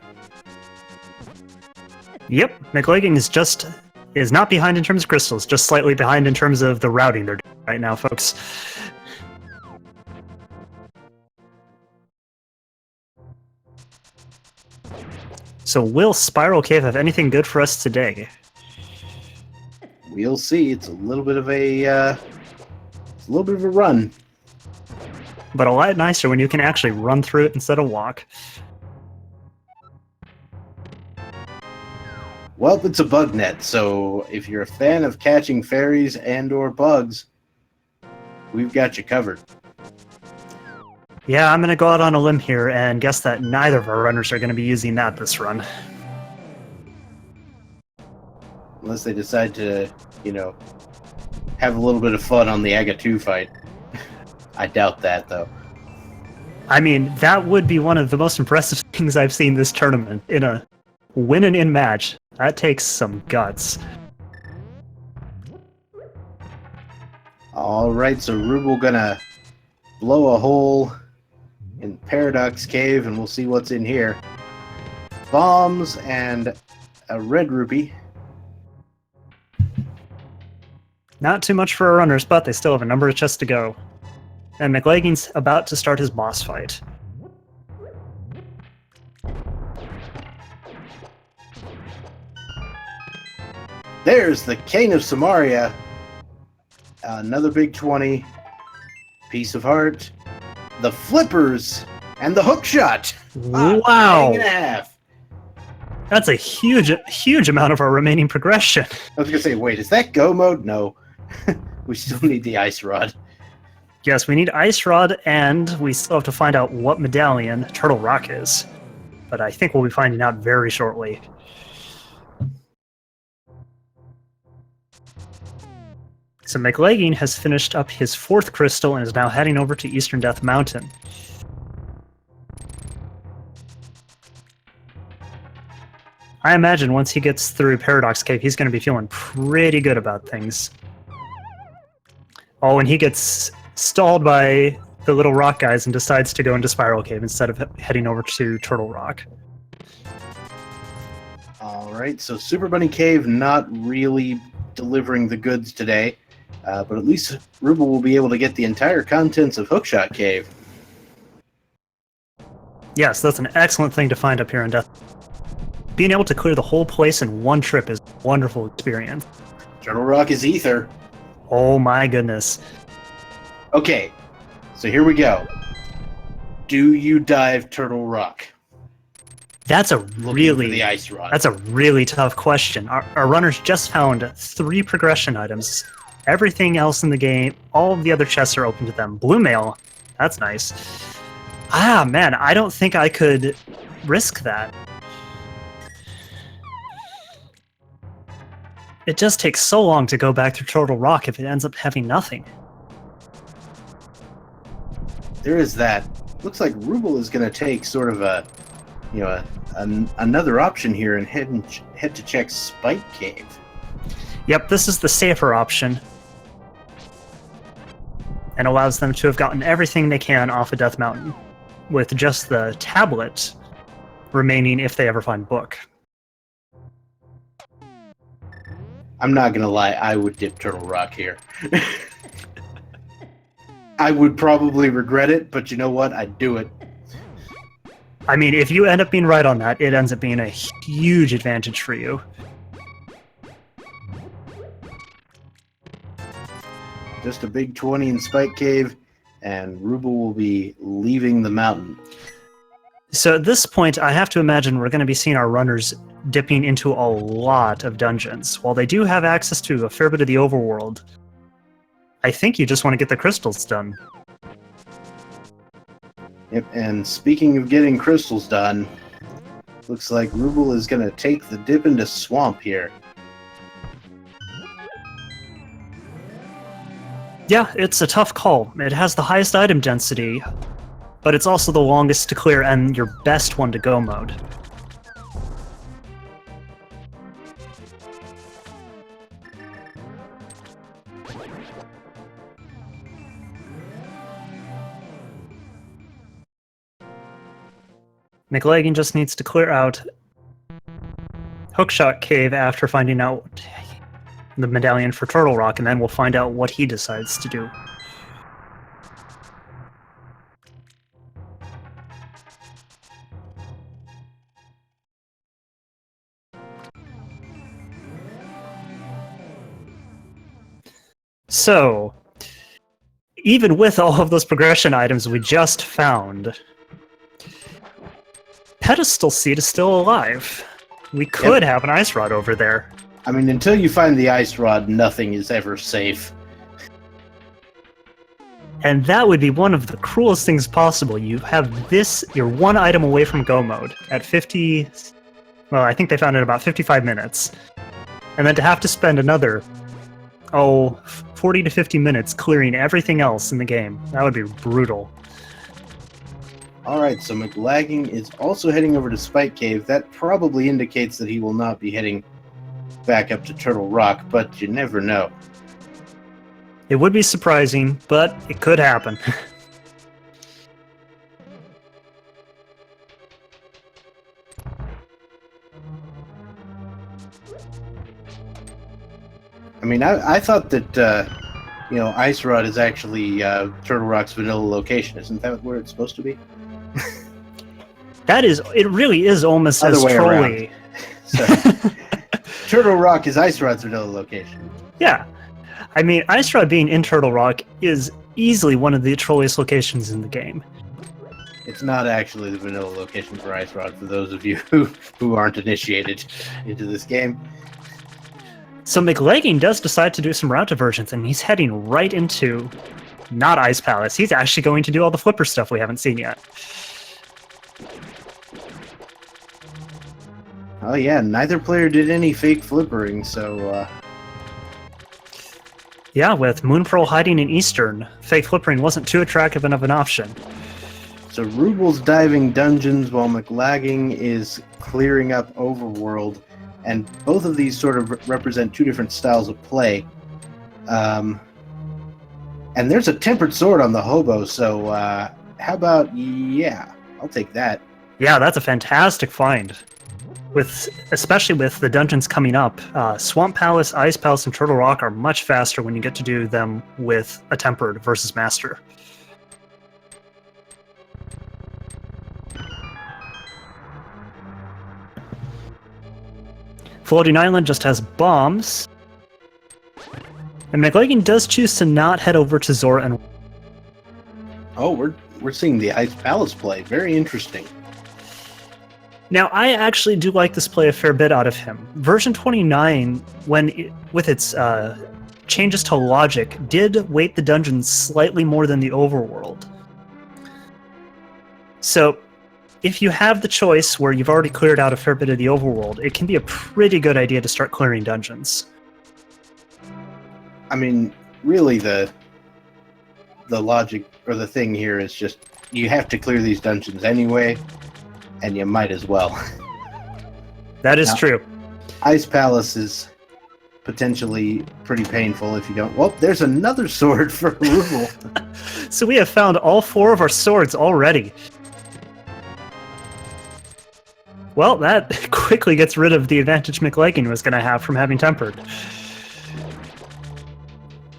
Yep, Mclagging is not behind in terms of crystals, just slightly behind in terms of the routing they're doing right now, folks. So will Spiral Cave have anything good for us today?
We'll see. It's a little bit of a run.
But a lot nicer when you can actually run through it instead of walk.
Well, it's a bug net, so if you're a fan of catching fairies and or bugs, we've got you covered.
Yeah, I'm going to go out on a limb here and guess that neither of our runners are going to be using that this run.
Unless they decide to, have a little bit of fun on the Aga 2 fight. I doubt that, though.
I mean, that would be one of the most impressive things I've seen this tournament. In a win-and-in match, that takes some guts.
Alright, so Ruble gonna blow a hole in Paradox Cave, and we'll see what's in here. Bombs and a red rupee.
Not too much for our runners, but they still have a number of chests to go. And Mclagging's about to start his boss fight.
There's the Cane of Samaria. Another big 20. Piece of heart. The flippers. And the hook shot.
Wow.
Bang and a half.
That's a huge amount of our remaining progression.
I was going to say, wait, is that go mode? No. We still need the ice rod.
Yes, we need Ice Rod, and we still have to find out what medallion Turtle Rock is. But I think we'll be finding out very shortly. So Mclagging has finished up his fourth crystal and is now heading over to Eastern Death Mountain. I imagine once he gets through Paradox Cave, he's going to be feeling pretty good about things. Oh, and he gets stalled by the little rock guys and decides to go into Spiral Cave instead of heading over to Turtle Rock.
Alright, so Super Bunny Cave not really delivering the goods today, but at least Ruble will be able to get the entire contents of Hookshot Cave.
Yes, that's an excellent thing to find up here in Death. Being able to clear the whole place in one trip is a wonderful experience.
Turtle Rock is ether.
Oh my goodness.
Okay, So here we go. Do you dive Turtle Rock?
That's a
Looking for
really
the ice rod.
That's a really tough question. Our runners just found 3 progression items. Everything else in the game, all of the other chests are open to them. Blue mail, that's nice. Ah, man, I don't think I could risk that. It just takes so long to go back through Turtle Rock if it ends up having nothing.
There is that. Looks like Ruble is going to take sort of a, another option here and head to check Spike Cave.
Yep, this is the safer option. And allows them to have gotten everything they can off of Death Mountain, with just the tablet remaining if they ever find book.
I'm not going to lie, I would dip Turtle Rock here. I would probably regret it, but you know what? I'd do it.
I mean, if you end up being right on that, it ends up being a huge advantage for you.
Just a big 20 in Spike Cave, and Ruble will be leaving the mountain.
So at this point, I have to imagine we're going to be seeing our runners dipping into a lot of dungeons. While they do have access to a fair bit of the overworld, I think you just want to get the crystals done.
Yep, and speaking of getting crystals done, looks like Ruble is going to take the dip into Swamp here.
Yeah, it's a tough call. It has the highest item density, but it's also the longest to clear and your best one to go mode. Mclagging just needs to clear out Hookshot Cave after finding out the medallion for Turtle Rock, and then we'll find out what he decides to do. So, even with all of those progression items we just found, Pedestal Seed is still alive. We could have an ice rod over there.
I mean, until you find the ice rod, nothing is ever safe.
And that would be one of the cruelest things possible. You have this, you're one item away from go mode at 50, well, I think they found it about 55 minutes. And then to have to spend another, 40 to 50 minutes clearing everything else in the game. That would be brutal.
Alright, so Mclagging is also heading over to Spike Cave. That probably indicates that he will not be heading back up to Turtle Rock, but you never know.
It would be surprising, but it could happen.
I mean, I thought that, Ice Rod is actually Turtle Rock's vanilla location. Isn't that where it's supposed to be?
It really is almost
Other
as
way
trolly.
So, Turtle Rock is Ice Rod's vanilla location.
Yeah. I mean, Ice Rod being in Turtle Rock is easily one of the trolliest locations in the game.
It's not actually the vanilla location for Ice Rod, for those of you who aren't initiated into this game.
So Mclagging does decide to do some route diversions, and he's heading right into not Ice Palace. He's actually going to do all the flipper stuff we haven't seen yet.
Oh yeah, neither player did any fake flippering, so...
Yeah, with Moonpearl hiding in Eastern, fake flippering wasn't too attractive enough an option.
So Ruble's diving dungeons while Mclagging is clearing up overworld, and both of these sort of represent two different styles of play. And there's a tempered sword on the hobo, so how about, yeah, I'll take that.
Yeah, that's a fantastic find. Especially with the dungeons coming up, Swamp Palace, Ice Palace, and Turtle Rock are much faster when you get to do them with a tempered versus master. Floating Island just has bombs. And Mclagging does choose to not head over to Zora and...
Oh, we're seeing the Ice Palace play. Very interesting.
Now, I actually do like this play a fair bit out of him. Version 29, with its changes to logic, did weight the dungeons slightly more than the overworld. So, if you have the choice where you've already cleared out a fair bit of the overworld, it can be a pretty good idea to start clearing dungeons.
I mean, really, the logic or the thing here is just you have to clear these dungeons anyway, and you might as well.
That is true.
Ice Palace is potentially pretty painful if you don't... Well, there's another sword for Ruble.
So we have found all 4 of our swords already. Well, that quickly gets rid of the advantage Mclagging was going to have from having tempered.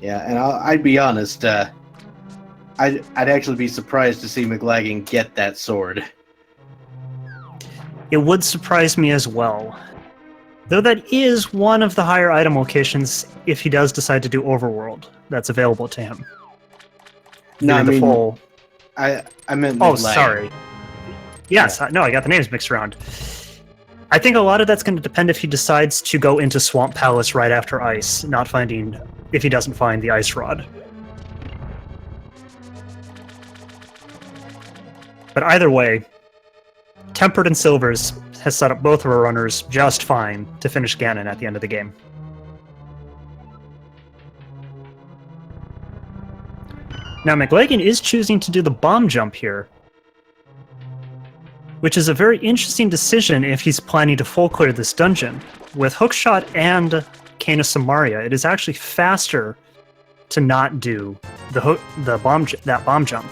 Yeah, and I'd be honest, I'd actually be surprised to see Mclagging get that sword.
It would surprise me as well. Though that is one of the higher item locations if he does decide to do overworld that's available to him.
No, I mean,
full...
I meant
Oh,
Mclagging.
sorry. Yes,
Yeah.
no, I got the names mixed around. I think a lot of that's going to depend if he decides to go into Swamp Palace right after Ice, if he doesn't find the Ice Rod. But either way, Tempered and Silvers has set up both of our runners just fine to finish Ganon at the end of the game. Now, Mclagging is choosing to do the bomb jump here, which is a very interesting decision if he's planning to full clear this dungeon. With Hookshot and Cane of Samaria, it is actually faster to not do that bomb jump.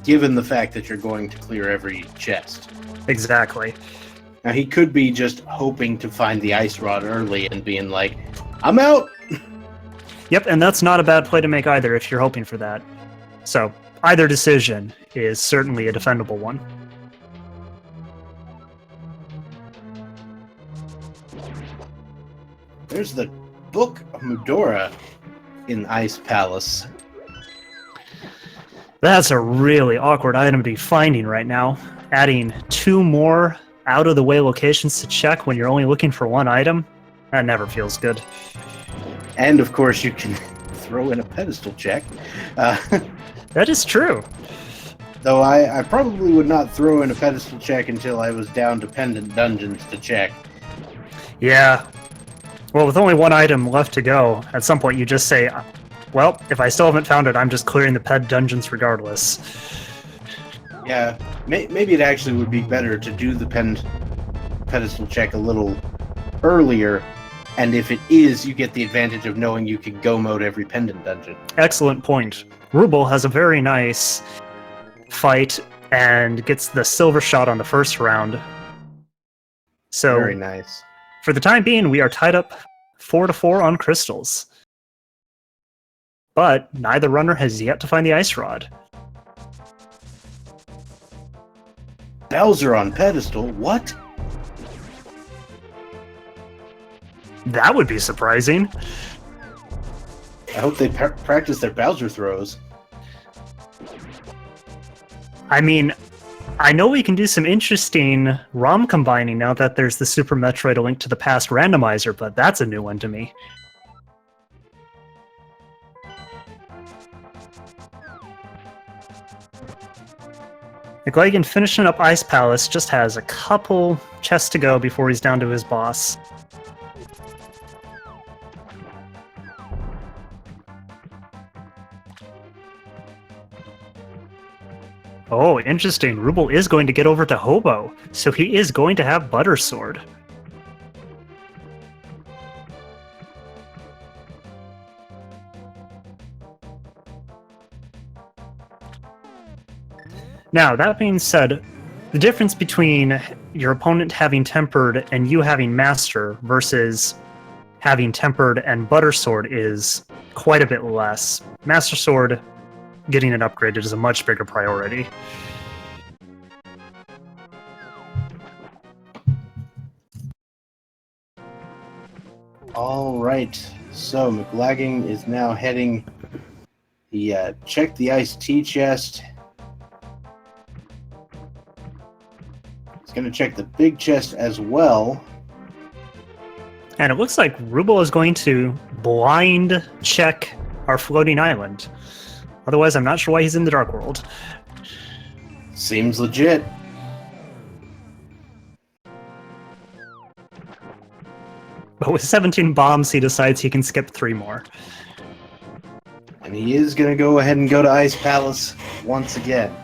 Given the fact that you're going to clear every chest.
Exactly.
Now, he could be just hoping to find the Ice Rod early and being like, I'm out!
Yep, and that's not a bad play to make either if you're hoping for that. So, either decision is certainly a defendable one.
There's the Book of Mudora in Ice Palace.
That's a really awkward item to be finding right now. Adding 2 more out-of-the-way locations to check when you're only looking for 1 item, that never feels good.
And, of course, you can throw in a pedestal check.
That is true.
Though I probably would not throw in a pedestal check until I was down to pendant dungeons to check.
Yeah. Well, with only 1 item left to go, at some point you just say, well, if I still haven't found it, I'm just clearing the ped dungeons regardless.
Yeah, maybe it actually would be better to do the pedestal check a little earlier, and if it is, you get the advantage of knowing you can go mode every pendant dungeon.
Excellent point. Ruble has a very nice fight and gets the silver shot on the first round. So,
Very nice.
For the time being, we are tied up 4-4 on crystals. But neither runner has yet to find the Ice Rod.
Bowser on pedestal? What?
That would be surprising.
I hope they practice their Bowser throws.
I mean, I know we can do some interesting ROM combining now that there's the Super Metroid A Link to the Past randomizer, but that's a new one to me. Mclagging finishing up Ice Palace just has a couple chests to go before he's down to his boss. Oh, interesting. Ruble is going to get over to Hobo, so he is going to have Butter Sword. Now, that being said, the difference between your opponent having Tempered and you having Master versus having Tempered and Butter Sword is quite a bit less. Master Sword, getting it upgraded is a much bigger priority.
All right, so Mclagging is now heading He checked the iced tea chest. He's going to check the big chest as well.
And it looks like Ruble is going to blind check our floating island. Otherwise, I'm not sure why he's in the Dark World.
Seems legit.
But with 17 bombs, he decides he can skip 3 more.
And he is going to go ahead and go to Ice Palace once again.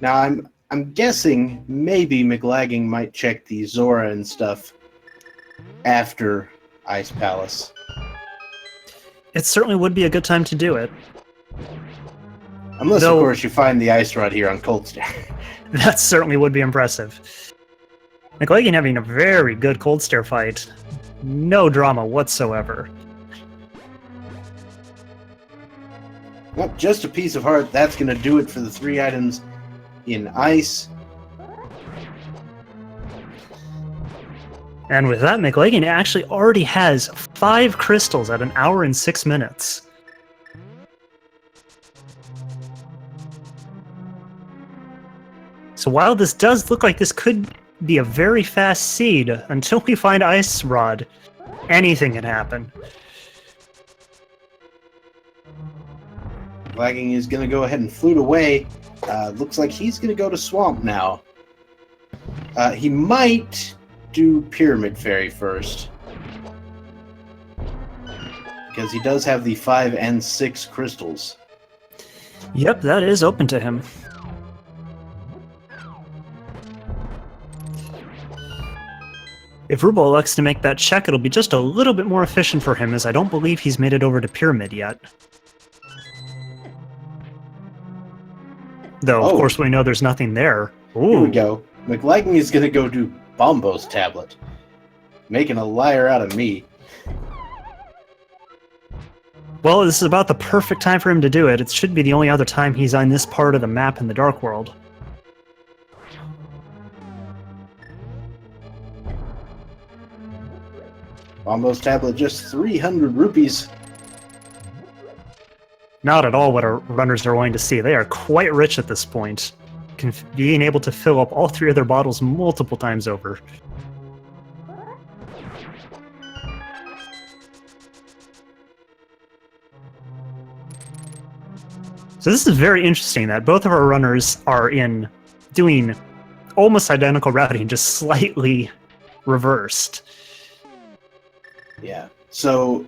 Now, I'm guessing maybe Mclagging might check the Zora and stuff after Ice Palace.
It certainly would be a good time to do it.
Unless, of course, you find the ice rod here on Cold Stair.
That certainly would be impressive. Mclagging having a very good Cold Stair fight. No drama whatsoever.
Well, just a piece of heart. That's going to do it for the 3 items in ice.
And with that, Mclagging actually already has 5 crystals at 1 hour and 6 minutes. So while this does look like this could be a very fast seed, until we find Ice Rod, anything can happen.
Mclagging is going to go ahead and flute away. Looks like he's going to go to Swamp now. He might do Pyramid Fairy first, because he does have the 5 and 6 crystals.
Yep, that is open to him. If Ruble elects to make that check, it'll be just a little bit more efficient for him, as I don't believe he's made it over to Pyramid yet. Though, of course, we know there's nothing there. Ooh.
Here we go. Mclagging is going to go do Bombo's tablet, making a liar out of me.
Well, this is about the perfect time for him to do it. It should be the only other time he's on this part of the map in the Dark World.
Bombo's tablet, just 300 rupees.
Not at all what our runners are wanting to see. They are quite rich at this point, being able to fill up all 3 of their bottles multiple times over. So this is very interesting that both of our runners are doing almost identical routing, just slightly reversed.
Yeah, so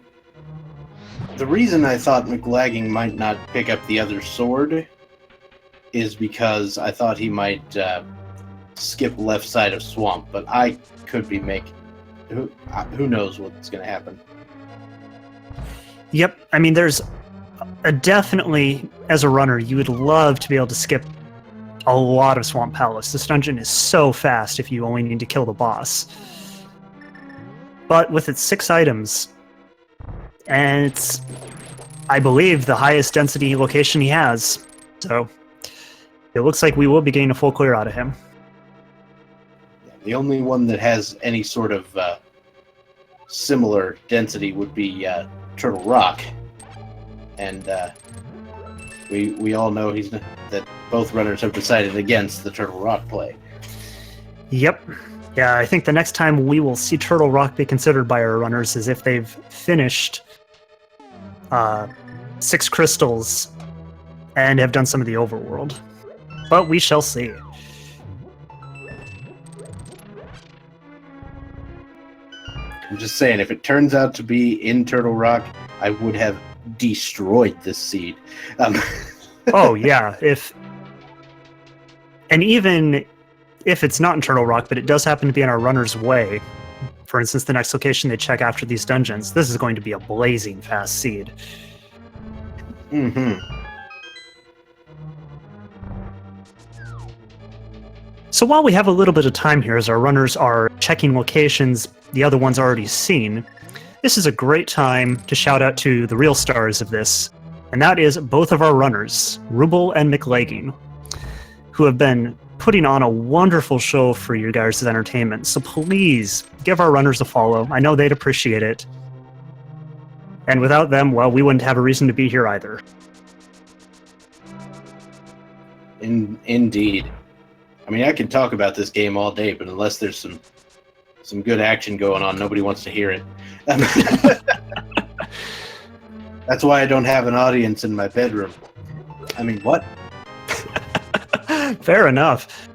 the reason I thought Mclagging might not pick up the other sword is because I thought he might skip left side of Swamp, but I could be who knows what's going to happen.
Yep, I mean, there's definitely, as a runner, you would love to be able to skip a lot of Swamp Palace. This dungeon is so fast if you only need to kill the boss. But with its 6 items, and it's, I believe, the highest density location he has, so it looks like we will be getting a full clear out of him.
The only one that has any sort of similar density would be Turtle Rock, and we all know that both runners have decided against the Turtle Rock play.
Yep. Yeah, I think the next time we will see Turtle Rock be considered by our runners is if they've finished 6 crystals and have done some of the overworld. But we shall see.
I'm just saying, if it turns out to be in Turtle Rock, I would have destroyed this seed.
Oh, yeah. And even if it's not in Turtle Rock, but it does happen to be in our runner's way, for instance, the next location they check after these dungeons, this is going to be a blazing fast seed.
Mm-hmm.
So while we have a little bit of time here as our runners are checking locations the other one's already seen, this is a great time to shout out to the real stars of this, and that is both of our runners, Ruble and Mclagging, who have been putting on a wonderful show for you guys' entertainment. So please give our runners a follow. I know they'd appreciate it. And without them, well, we wouldn't have a reason to be here either.
Indeed. I mean, I can talk about this game all day, but unless there's some good action going on, nobody wants to hear it. That's why I don't have an audience in my bedroom. I mean, what?
Fair enough.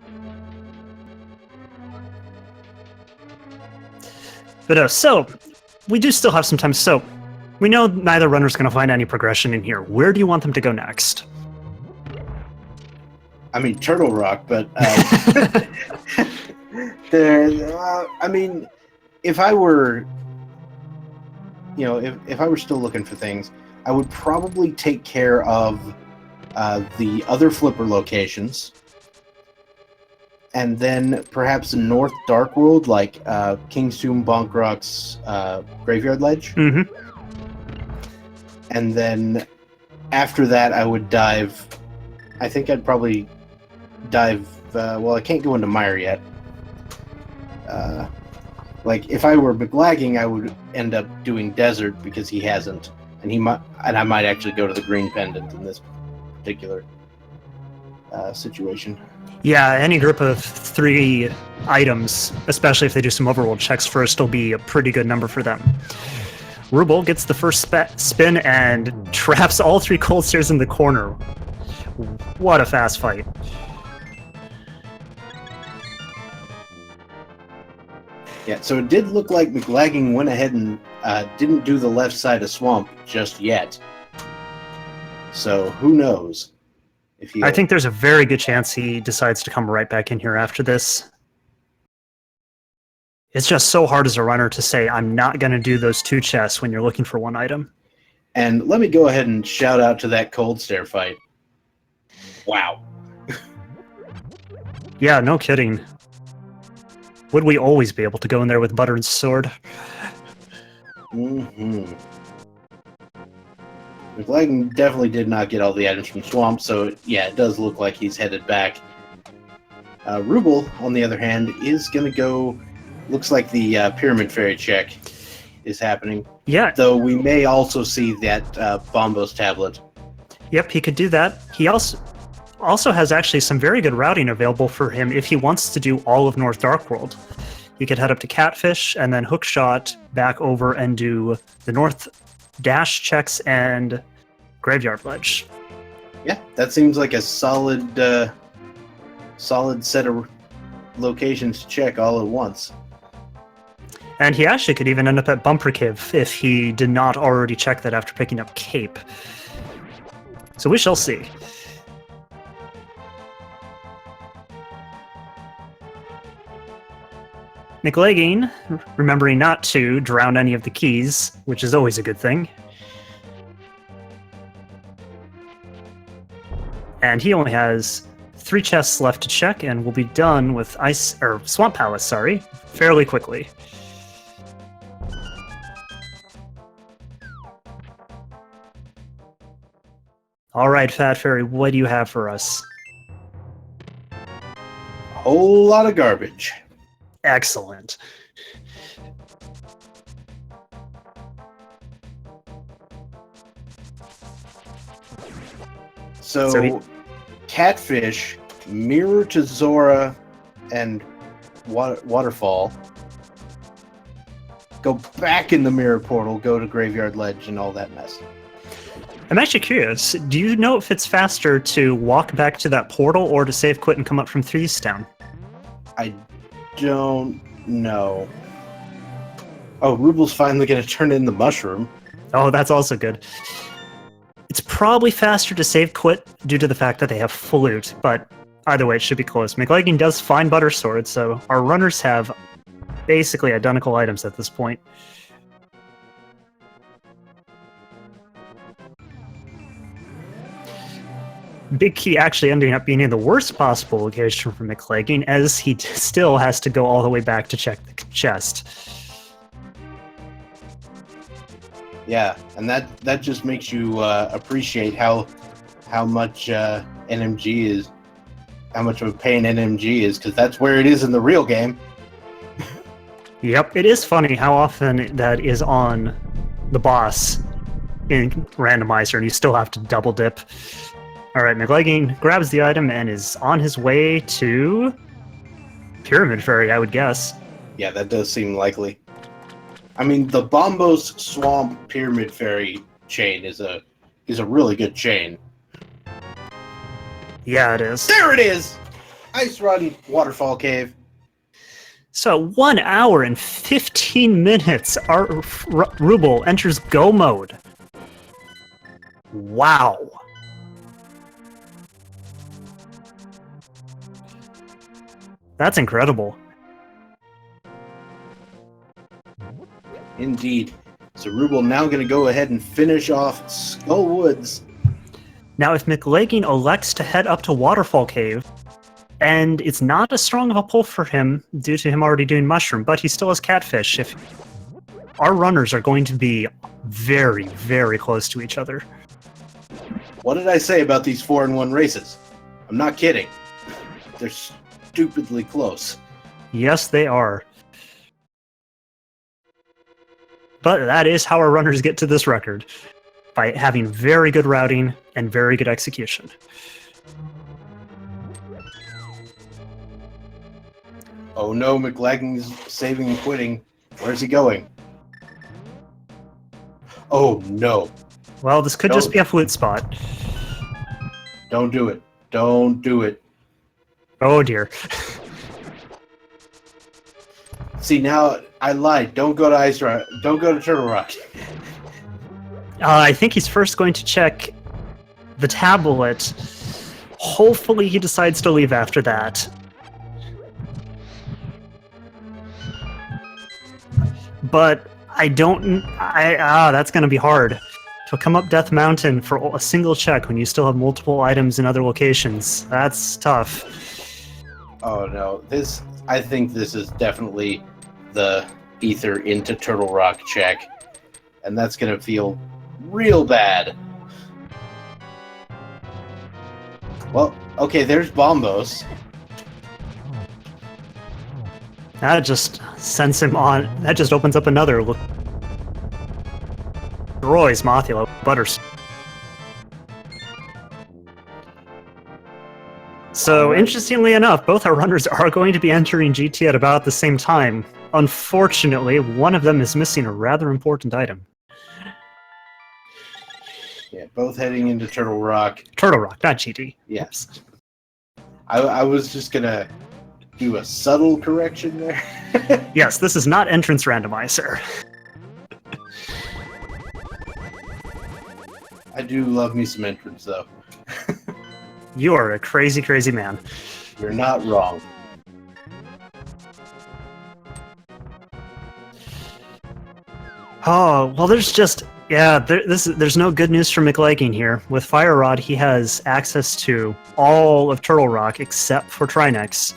But so, we do still have some time. So, we know neither runner's going to find any progression in here. Where do you want them to go next?
I mean, Turtle Rock, but I mean, if I were, if I were still looking for things, I would probably take care of the other flipper locations, and then perhaps in North Dark World, like King's Tomb, Bonkrock's Graveyard Ledge.
Mm-hmm.
And then after that, I would dive. I think I'd probably dive. Well, I can't go into Mire yet. Like if I were Mclagging, I would end up doing Desert because he hasn't, and I might actually go to the Green Pendant in this particular situation.
Yeah, any group of 3 items, especially if they do some overworld checks first, will be a pretty good number for them. Ruble gets the first spin and traps all 3 cold stairs in the corner. What a fast fight.
Yeah, so it did look like Mclagging went ahead and didn't do the left side of Swamp just yet. So who knows?
I think there's a very good chance he decides to come right back in here after this. It's just so hard as a runner to say, I'm not going to do those 2 chests when you're looking for 1 item.
And let me go ahead and shout out to that cold stair fight. Wow.
Yeah, no kidding. Would we always be able to go in there with butter and sword?
Mm-hmm. Mclagging definitely did not get all the items from Swamp, so yeah, it does look like he's headed back. Ruble, on the other hand, is going to go... Looks like the Pyramid Fairy check is happening.
Yeah.
Though we may also see that Bombos tablet.
Yep, he could do that. He also has actually some very good routing available for him if he wants to do all of North Dark World. He could head up to Catfish and then hookshot back over and do the North Dash checks and Graveyard Ledge.
Yeah, that seems like a solid set of locations to check all at once.
And he actually could even end up at Bumper Cave if he did not already check that after picking up Cape. So we shall see. Mclagging, remembering not to drown any of the keys, which is always a good thing. And he only has 3 chests left to check, and we'll be done with Swamp Palace, fairly quickly. All right, Fat Fairy, what do you have for us?
A whole lot of garbage.
Excellent.
So Catfish, Mirror to Zora, and Waterfall go back in the mirror portal, go to Graveyard Ledge, and all that mess.
I'm actually curious. Do you know if it's faster to walk back to that portal or to save quit and come up from Thieves Town?
I don't know. Oh, Ruble's finally going to turn in the mushroom.
Oh, that's also good. It's probably faster to save quit due to the fact that they have full loot, but either way, it should be close. Mclagging does find Butter Sword, so our runners have basically identical items at this point. Big Key actually ending up being in the worst possible location for Mclagging, as he still has to go all the way back to check the chest.
Yeah, and that just makes you appreciate how much NMG is, how much of a pain NMG is, because that's where it is in the real game.
Yep, it is funny how often that is on the boss in Randomizer, and you still have to double dip. All right, Mclagging grabs the item and is on his way to Pyramid Fairy, I would guess.
Yeah, that does seem likely. I mean, the Bombos Swamp Pyramid Fairy chain is a really good chain.
Yeah, it is.
There it is! Ice Run Waterfall Cave.
So 1 hour and 15 minutes, our Ruble enters go mode. Wow. That's incredible.
Indeed. So Ruble now going to go ahead and finish off Skull Woods.
Now, if Mclagging elects to head up to Waterfall Cave, and it's not as strong of a pull for him due to him already doing Mushroom, but he still has Catfish. If our runners are going to be very, very close to each other.
What did I say about these 4-in-1 races? I'm not kidding. They're stupidly close.
Yes, they are. But that is how our runners get to this record, by having very good routing and very good execution.
Oh no, Mclagging's saving and quitting. Where's he going? Oh no.
Well, this could just be a flute spot.
Don't do it. Don't do it.
Oh dear.
See, now I lied. Don't go to Ice Rock. Don't go to Turtle Rock.
I think he's first going to check the tablet. Hopefully he decides to leave after that. But I don't... that's going to be hard. To come up Death Mountain for a single check when you still have multiple items in other locations. That's tough.
Oh no. I think this is definitely the Ether into Turtle Rock check. And that's going to feel real bad. Well, okay, there's Bombos.
That just sends him on. That just opens up another look. Roy's Mothula Butters. So, interestingly enough, both our runners are going to be entering GT at about the same time. Unfortunately, one of them is missing a rather important item.
Yeah, both heading into Turtle Rock.
Turtle Rock, not GT.
Yes. I was just gonna do a subtle correction there.
Yes, this is not entrance randomizer.
I do love me some entrance, though.
You are a crazy, crazy man.
You're not wrong.
Oh, well, there's just... Yeah, there's no good news for Mclagging here. With Fire Rod, he has access to all of Turtle Rock except for Trinex.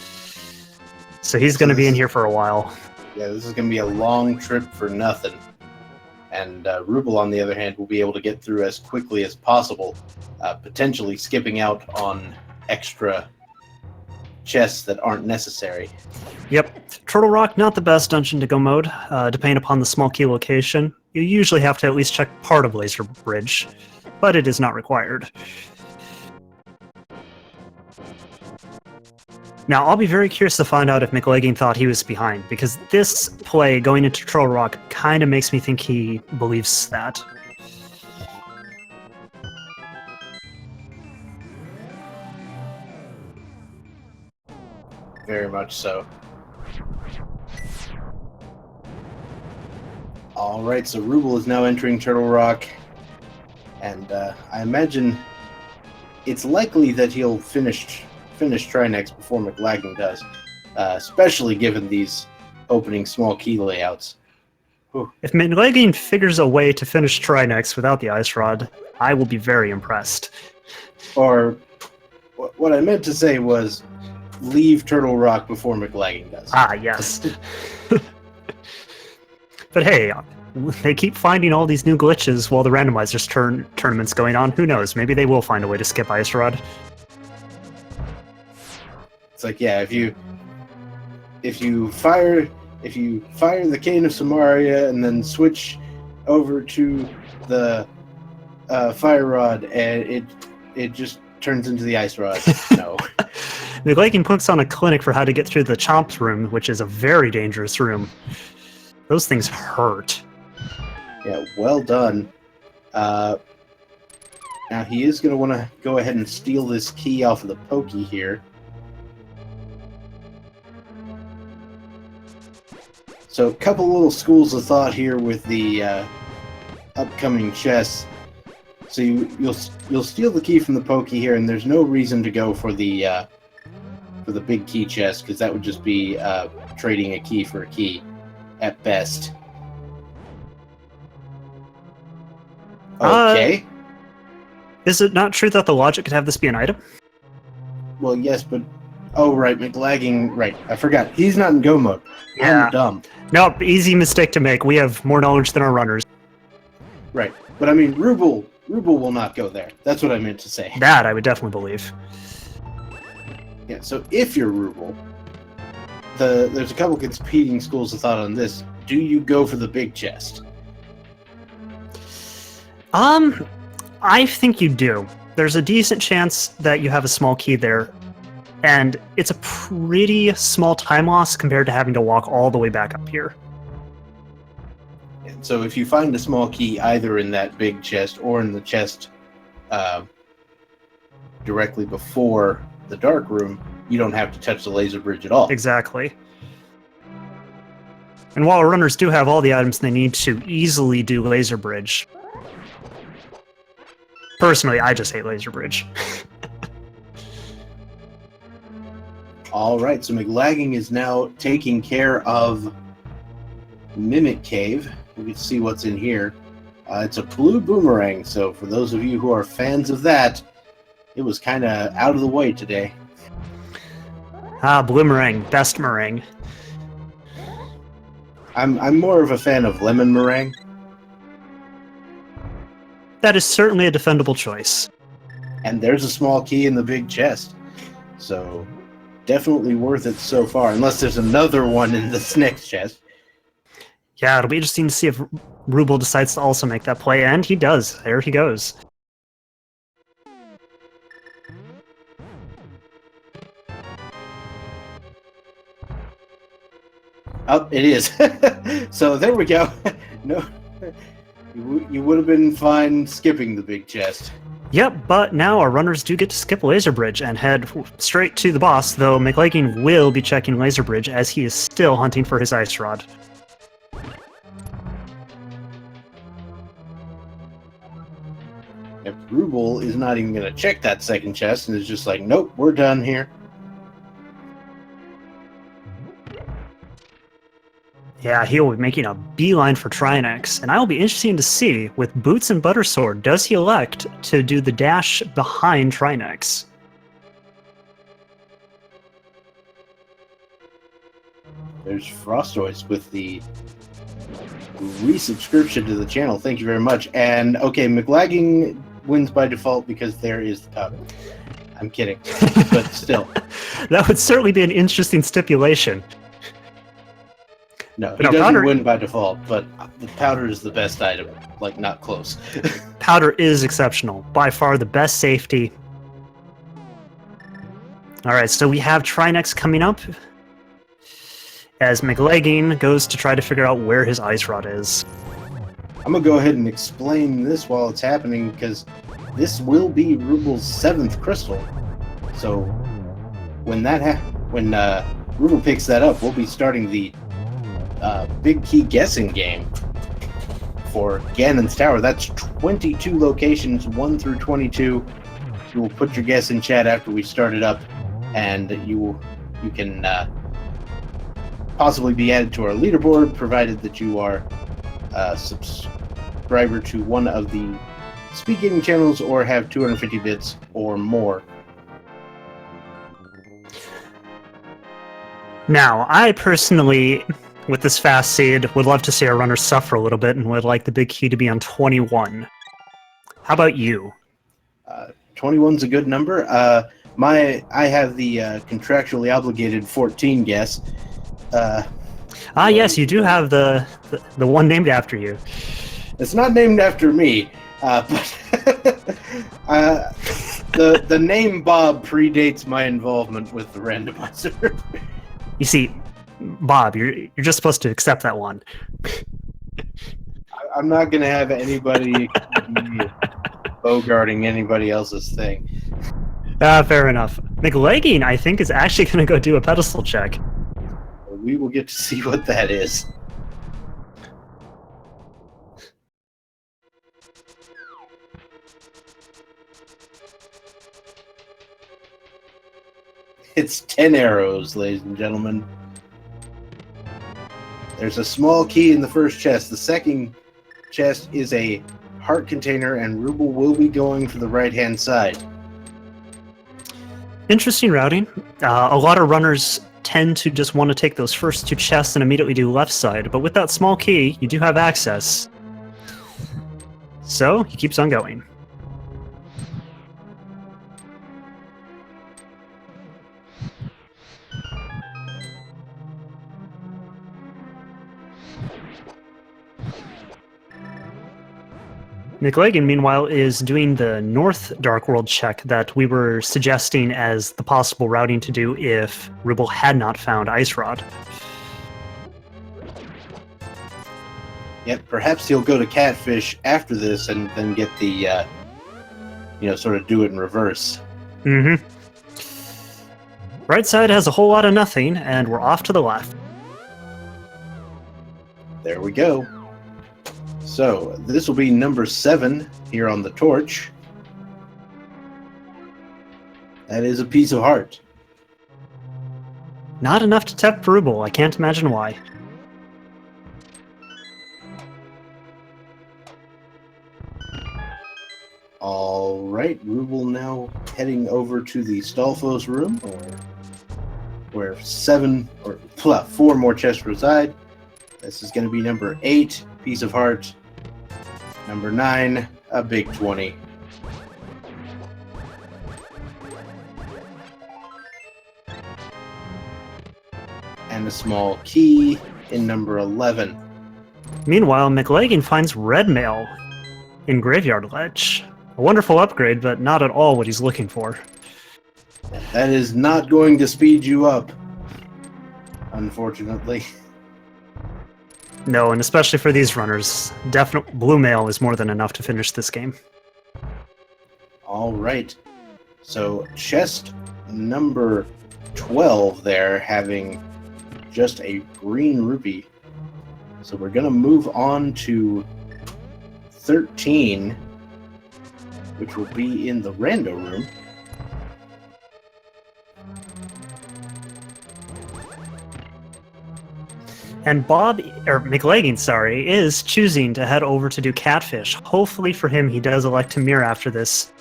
So he's going to be in here for a while.
Yeah, this is going to be a long trip for nothing. And Ruble, on the other hand, will be able to get through as quickly as possible, potentially skipping out on extra chests that aren't necessary.
Yep, Turtle Rock, not the best dungeon to go mode, depending upon the small key location. You usually have to at least check part of Laser Bridge, but it is not required. Now, I'll be very curious to find out if Mclagging thought he was behind, because this play going into Turtle Rock kind of makes me think he believes that.
Very much so. Alright, so Ruble is now entering Turtle Rock, and I imagine it's likely that he'll finish Trinex before Mclagging does, especially given these opening small key layouts. Whew.
If Mclagging figures a way to finish Trinex without the Ice Rod, I will be very impressed.
Or, what I meant to say was, leave Turtle Rock before Mclagging does.
Ah, yes. But hey, they keep finding all these new glitches while the randomizers tournament's going on. Who knows? Maybe they will find a way to skip Ice Rod.
It's like, yeah, if you fire the Cane of Samaria and then switch over to the fire rod, and it just turns into the ice rod. No.
Mclagging puts on a clinic for how to get through the Chomp's room, which is a very dangerous room. Those things hurt.
Yeah, well done. Now he is going to want to go ahead and steal this key off of the pokey here. So a couple little schools of thought here with the upcoming chests. So you'll steal the key from the pokey here, and there's no reason to go for the big key chest, because that would just be trading a key for a key at best. Okay.
Is it not true that the logic could have this be an item?
Well, yes, but... Oh, right, Mclagging... Right, I forgot. He's not in go mode.
Yeah.
I'm dumb.
Nope, easy mistake to make. We have more knowledge than our runners.
Right, but I mean, Ruble will not go there. That's what I meant to say.
That I would definitely believe.
Yeah, so if you're Ruble, there's a couple competing schools of thought on this. Do you go for the big chest?
I think you do. There's a decent chance that you have a small key there, and it's a pretty small time loss compared to having to walk all the way back up here.
And so if you find a small key either in that big chest or in the chest directly before the dark room, you don't have to touch the laser bridge at all.
Exactly. And while runners do have all the items they need to easily do laser bridge, personally, I just hate laser bridge.
All right, so Mclagging is now taking care of Mimic Cave. We can see what's in here. It's a blue boomerang, so for those of you who are fans of that, it was kind of out of the way today.
Blue meringue, best meringue.
I'm more of a fan of lemon meringue.
That is certainly a defendable choice.
And there's a small key in the big chest. So definitely worth it so far, unless there's another one in this next chest.
Yeah, it'll be interesting to see if Ruble decides to also make that play, and he does. There he goes.
Oh, it is. So there we go. No, you would have been fine skipping the big chest.
Yep, but now our runners do get to skip Laser Bridge and head straight to the boss, though Mclagging will be checking Laser Bridge as he is still hunting for his Ice Rod.
If Ruble is not even going to check that second chest and is just like, nope, we're done here.
Yeah, he will be making a beeline for Trinex, and I will be interested to see, with Boots and Buttersword, does he elect to do the dash behind Trinex?
There's Frostoids with the resubscription to the channel. Thank you very much. And, okay, Mclagging wins by default because there is the powder. I'm kidding, but still.
That would certainly be an interesting stipulation.
No, he doesn't win by default, but the powder is the best item. Like, not close.
Powder is exceptional. By far the best safety. Alright, so we have Trinex coming up as Mclagging goes to try to figure out where his Ice Rod is.
I'm going to go ahead and explain this while it's happening, because this will be Ruble's 7th crystal. So, when Ruble picks that up, we'll be starting the big key guessing game for Ganon's Tower. That's 22 locations, 1 through 22. You will put your guess in chat after we start it up, and you can possibly be added to our leaderboard, provided that you are a subscriber to one of the speed gaming channels or have 250 bits or more.
Now, I personally, with this fast seed, would love to see our runners suffer a little bit and would like the big key to be on 21. How about you?
21's a good number. I have the contractually obligated 14 guess.
Yes, you do have the one named after you.
It's not named after me. But the name Bob predates my involvement with the randomizer.
You see, Bob, you're just supposed to accept that one.
I'm not going to have anybody bogarting anybody else's thing.
Fair enough. Mclagging, I think, is actually going to go do a pedestal check.
We will get to see what that is. It's 10 arrows, ladies and gentlemen. There's a small key in the first chest. The second chest is a heart container, and Ruble will be going for the right-hand side.
Interesting routing. A lot of runners tend to just want to take those first two chests and immediately do left side, but with that small key, you do have access. So, he keeps on going. Mclagging, meanwhile, is doing the North Dark World check that we were suggesting as the possible routing to do if Ruble had not found Ice Rod.
Yep, perhaps he'll go to Catfish after this and then get the, sort of do it in reverse.
Mm-hmm. Right side has a whole lot of nothing, and we're off to the left.
There we go. So, this will be number 7 here on the torch. That is a piece of heart.
Not enough to tap Ruble. I can't imagine why.
Alright, Ruble now heading over to the Stolfos room, where 4 more chests reside. This is going to be number 8, piece of heart. Number 9, a big 20. And a small key in number 11.
Meanwhile, Mclagging finds red mail in Graveyard Ledge. A wonderful upgrade, but not at all what he's looking for.
That is not going to speed you up, unfortunately.
No, and especially for these runners, definite blue mail is more than enough to finish this game.
All right. So chest number 12 there, having just a green rupee. So we're going to move on to 13, which will be in the rando room.
And Mclagging, is choosing to head over to do Catfish. Hopefully for him, he does elect to mirror after this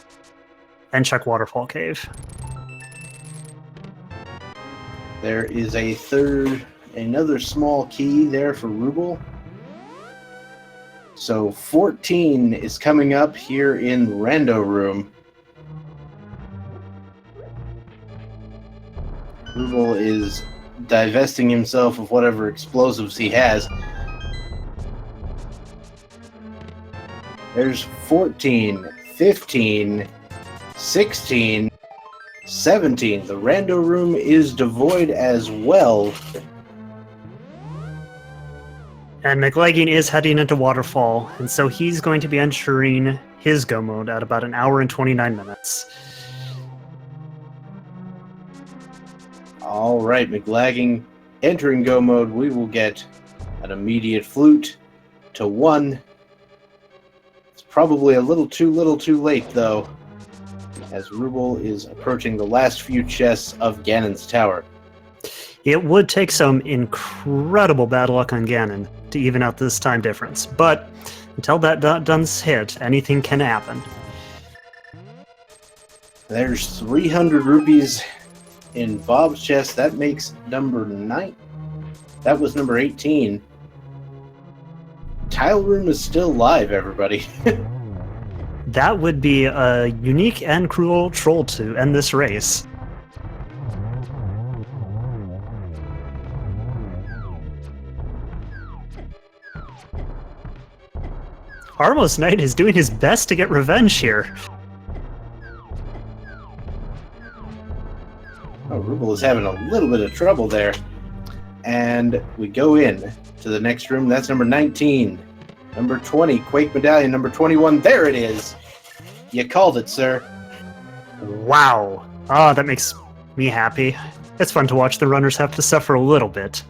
and check Waterfall Cave.
There is another small key there for Ruble. So 14 is coming up here in Rando Room. Ruble is divesting himself of whatever explosives he has. There's 14, 15, 16, 17. The Rando Room is devoid as well.
And Mclagging is heading into Waterfall, and so he's going to be entering his go mode at about 1 hour and 29 minutes.
All right, Mclagging entering go mode. We will get an immediate flute to 1. It's probably a little too late, though, as Ruble is approaching the last few chests of Ganon's tower.
It would take some incredible bad luck on Ganon to even out this time difference, but until that does hit, anything can happen.
There's 300 rupees in Bob's chest. That makes number 9. That was number 18. Tile room is still live, everybody.
That would be a unique and cruel troll to end this race. Harmless Knight is doing his best to get revenge here.
Oh, Ruble is having a little bit of trouble there. And we go in to the next room. That's number 19. Number 20, Quake Medallion. Number 21, there it is. You called it, sir.
Wow. Oh, that makes me happy. It's fun to watch the runners have to suffer a little bit.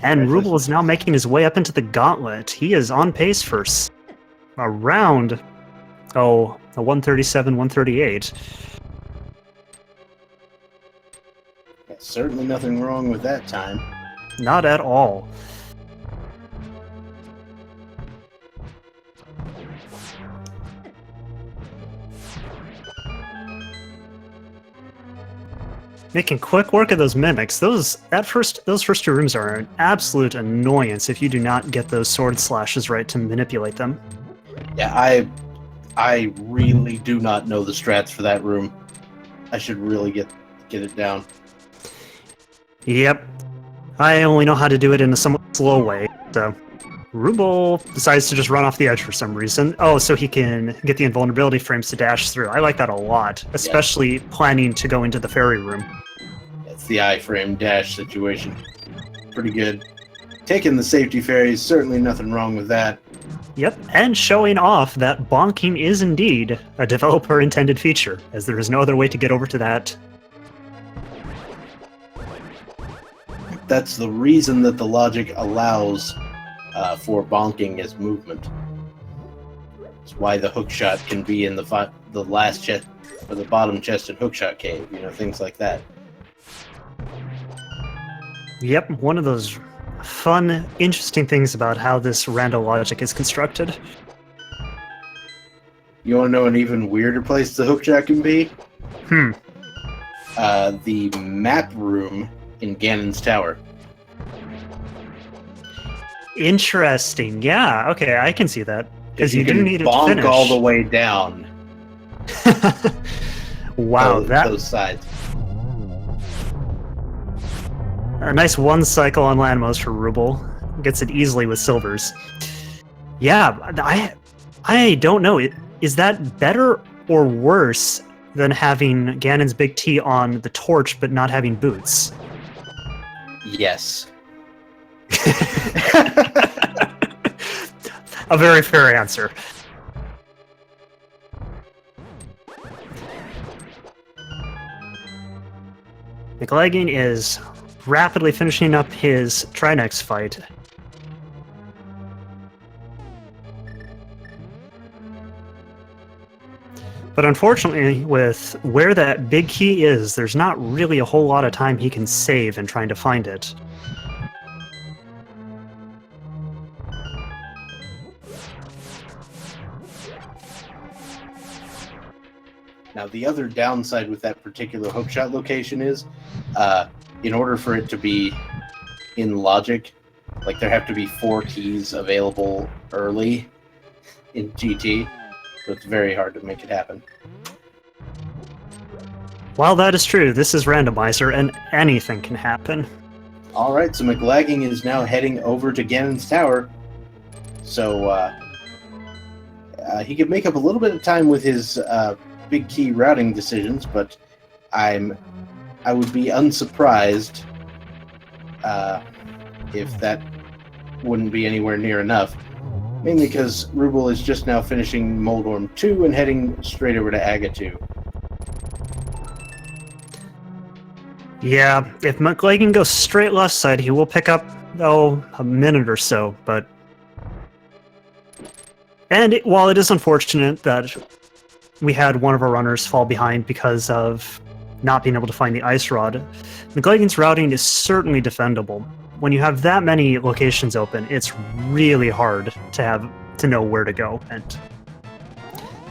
And Ruble is now making his way up into the gauntlet. He is on pace for around, a 137, 138.
Certainly nothing wrong with that time.
Not at all. Making quick work of those mimics. Those first two rooms are an absolute annoyance if you do not get those sword slashes right to manipulate them.
Yeah, I really do not know the strats for that room. I should really get it down.
Yep. I only know how to do it in a somewhat slow way, so Ruble decides to just run off the edge for some reason. Oh, so he can get the invulnerability frames to dash through. I like that a lot, especially planning to go into the fairy room.
It's the iframe dash situation. Pretty good. Taking the safety fairies, certainly nothing wrong with that.
Yep, and showing off that bonking is indeed a developer-intended feature, as there is no other way to get over to that.
That's the reason that the logic allows for bonking as movement. It's why the hookshot can be in the last chest, or the bottom chest in Hookshot Cave, things like that.
Yep, one of those fun, interesting things about how this rando logic is constructed.
You want to know an even weirder place the hookshot can be? The map room in Ganon's Tower.
Interesting. Yeah, okay, I can see that. Because you do need it to
bonk
finish.
all the way down.
Wow,
those sides.
A nice one cycle on Landmos for Ruble. Gets it easily with silvers. Yeah, I don't know. Is that better or worse than having Ganon's Big T on the torch but not having boots?
Yes.
A very fair answer. Mclagging is rapidly finishing up his Trinex fight. But unfortunately, with where that big key is, there's not really a whole lot of time he can save in trying to find it.
Now, the other downside with that particular hookshot location is, in order for it to be in logic, like there have to be 4 keys available early in GT, so it's very hard to make it happen.
While that is true, this is Randomizer, and anything can happen.
Alright, so Mclagging is now heading over to Ganon's Tower, so he could make up a little bit of time with his big key routing decisions, but I would be unsurprised if that wouldn't be anywhere near enough. Mainly because Ruble is just now finishing Moldorm 2 and heading straight over to Aga 2.
Yeah, if Mclagging goes straight left side, he will pick up, a minute or so, but... And while it is unfortunate that we had one of our runners fall behind because of not being able to find the ice rod, Mclagging's routing is certainly defendable. When you have that many locations open, it's really hard to know where to go. And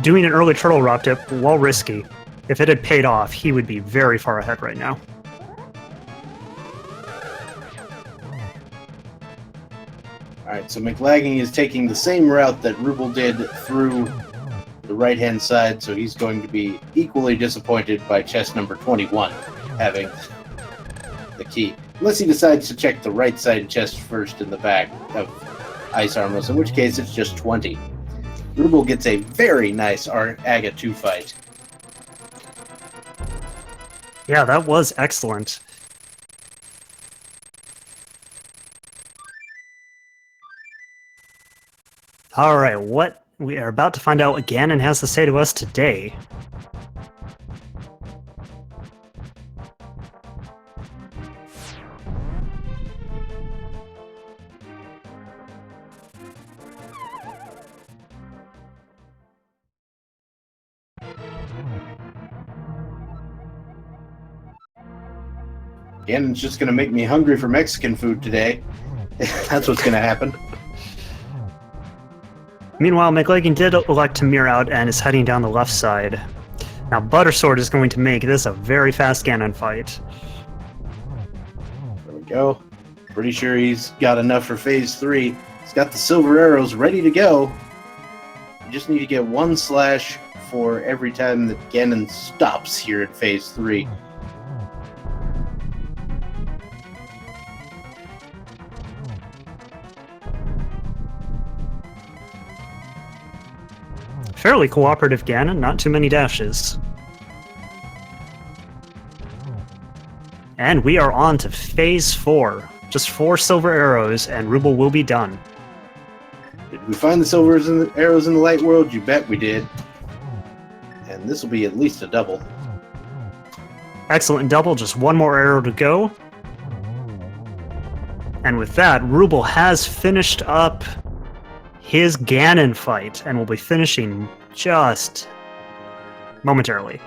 doing an early turtle rock tip, while risky, if it had paid off, he would be very far ahead right now.
Alright, so Mclagging is taking the same route that Ruble did through the right-hand side, so he's going to be equally disappointed by chest number 21, having the key. Unless he decides to check the right side chest first in the back of Ice Armless, in which case it's just 20. Ruble gets a very nice Aga 2 fight.
Yeah, that was excellent. Alright, what we are about to find out what Ganon has to say to us today.
Ganon's just going to make me hungry for Mexican food today. That's what's going to happen.
Meanwhile, Mclagging did elect to mirror out and is heading down the left side. Now, Buttersword is going to make this a very fast Ganon fight.
There we go. Pretty sure he's got enough for Phase 3. He's got the silver arrows ready to go. You just need to get 1 slash for every time that Ganon stops here at Phase 3.
Fairly cooperative Ganon, not too many dashes. And we are on to Phase 4. Just 4 silver arrows, and Ruble will be done.
Did we find the silver arrows in the light world? You bet we did. And this will be at least a double.
Excellent double, just 1 more arrow to go. And with that, Ruble has finished up his Ganon fight, and will be finishing just momentarily.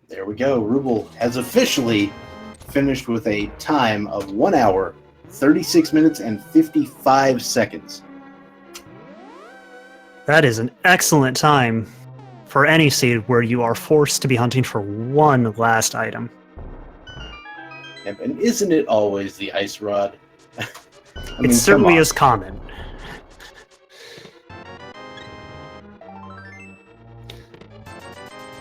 There we go. Ruble has officially finished with a time of 1 hour, 36 minutes, and 55 seconds.
That is an excellent time for any seed where you are forced to be hunting for one last item.
And isn't it always the ice rod?
It certainly is common.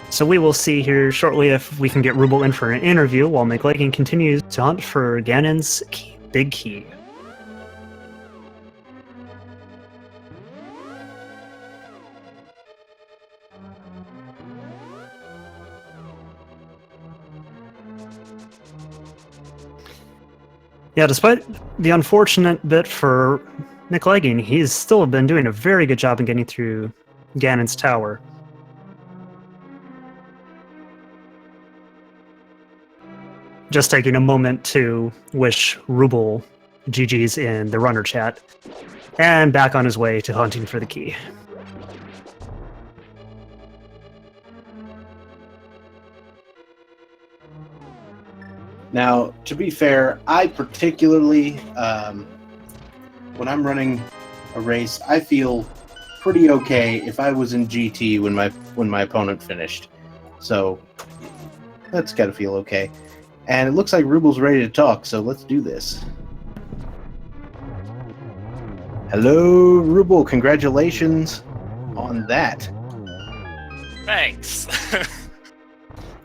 So we will see here shortly if we can get Ruble in for an interview while Mclagging continues to hunt for Ganon's big key. Yeah, despite the unfortunate bit for Mclagging, he's still been doing a very good job in getting through Ganon's tower. Just taking a moment to wish Ruble GG's in the runner chat, and back on his way to hunting for the key.
Now, to be fair, I particularly, when I'm running a race, I feel pretty okay if I was in GT when my opponent finished. So that's gotta feel okay. And it looks like Ruble's ready to talk, so let's do this. Hello, Ruble. Congratulations on that.
Thanks.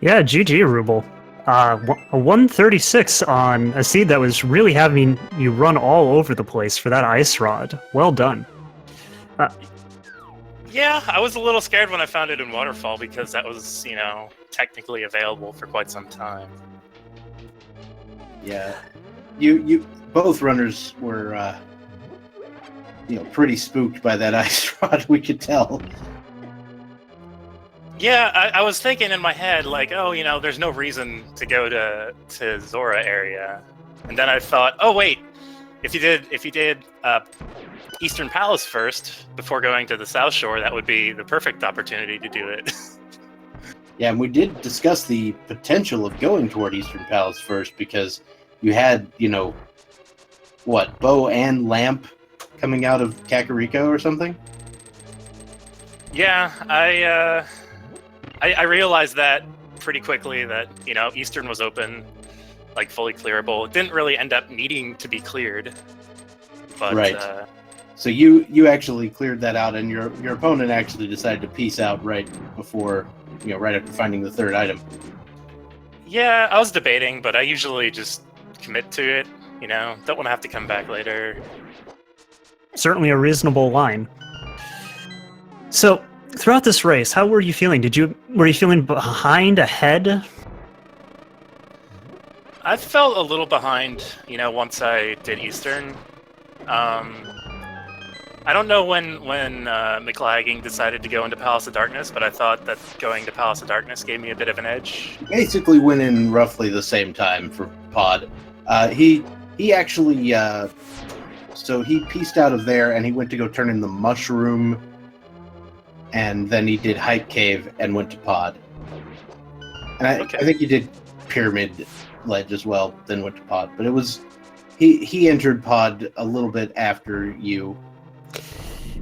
Yeah, GG, Ruble. A 136 on a seed that was really having you run all over the place for that ice rod. Well done.
Yeah, I was a little scared when I found it in Waterfall because that was, technically available for quite some time.
Yeah, you both runners were, pretty spooked by that ice rod. We could tell.
Yeah, I was thinking in my head, like, there's no reason to go to Zora area, and then I thought, oh wait, if you did Eastern Palace first before going to the South Shore, that would be the perfect opportunity to do it.
Yeah, and we did discuss the potential of going toward Eastern Palace first because you had, bow and lamp coming out of Kakariko or something?
Yeah, I realized that pretty quickly that, Eastern was open, like fully clearable. It didn't really end up needing to be cleared. But,
right. So you actually cleared that out, and your opponent actually decided to peace out right before, right after finding the third item.
Yeah, I was debating, but I usually just commit to it. Don't want to have to come back later.
Certainly a reasonable line. So, throughout this race, how were you feeling? Were you feeling behind, ahead?
I felt a little behind, once I did Eastern. I don't know when Mclagging decided to go into Palace of Darkness, but I thought that going to Palace of Darkness gave me a bit of an edge.
Basically went in roughly the same time for Pod. He actually so he pieced out of there and he went to go turn in the mushroom, and then he did Hype Cave and went to Pod. And I think he did Pyramid Ledge as well, then went to Pod. But it was he entered Pod a little bit after you.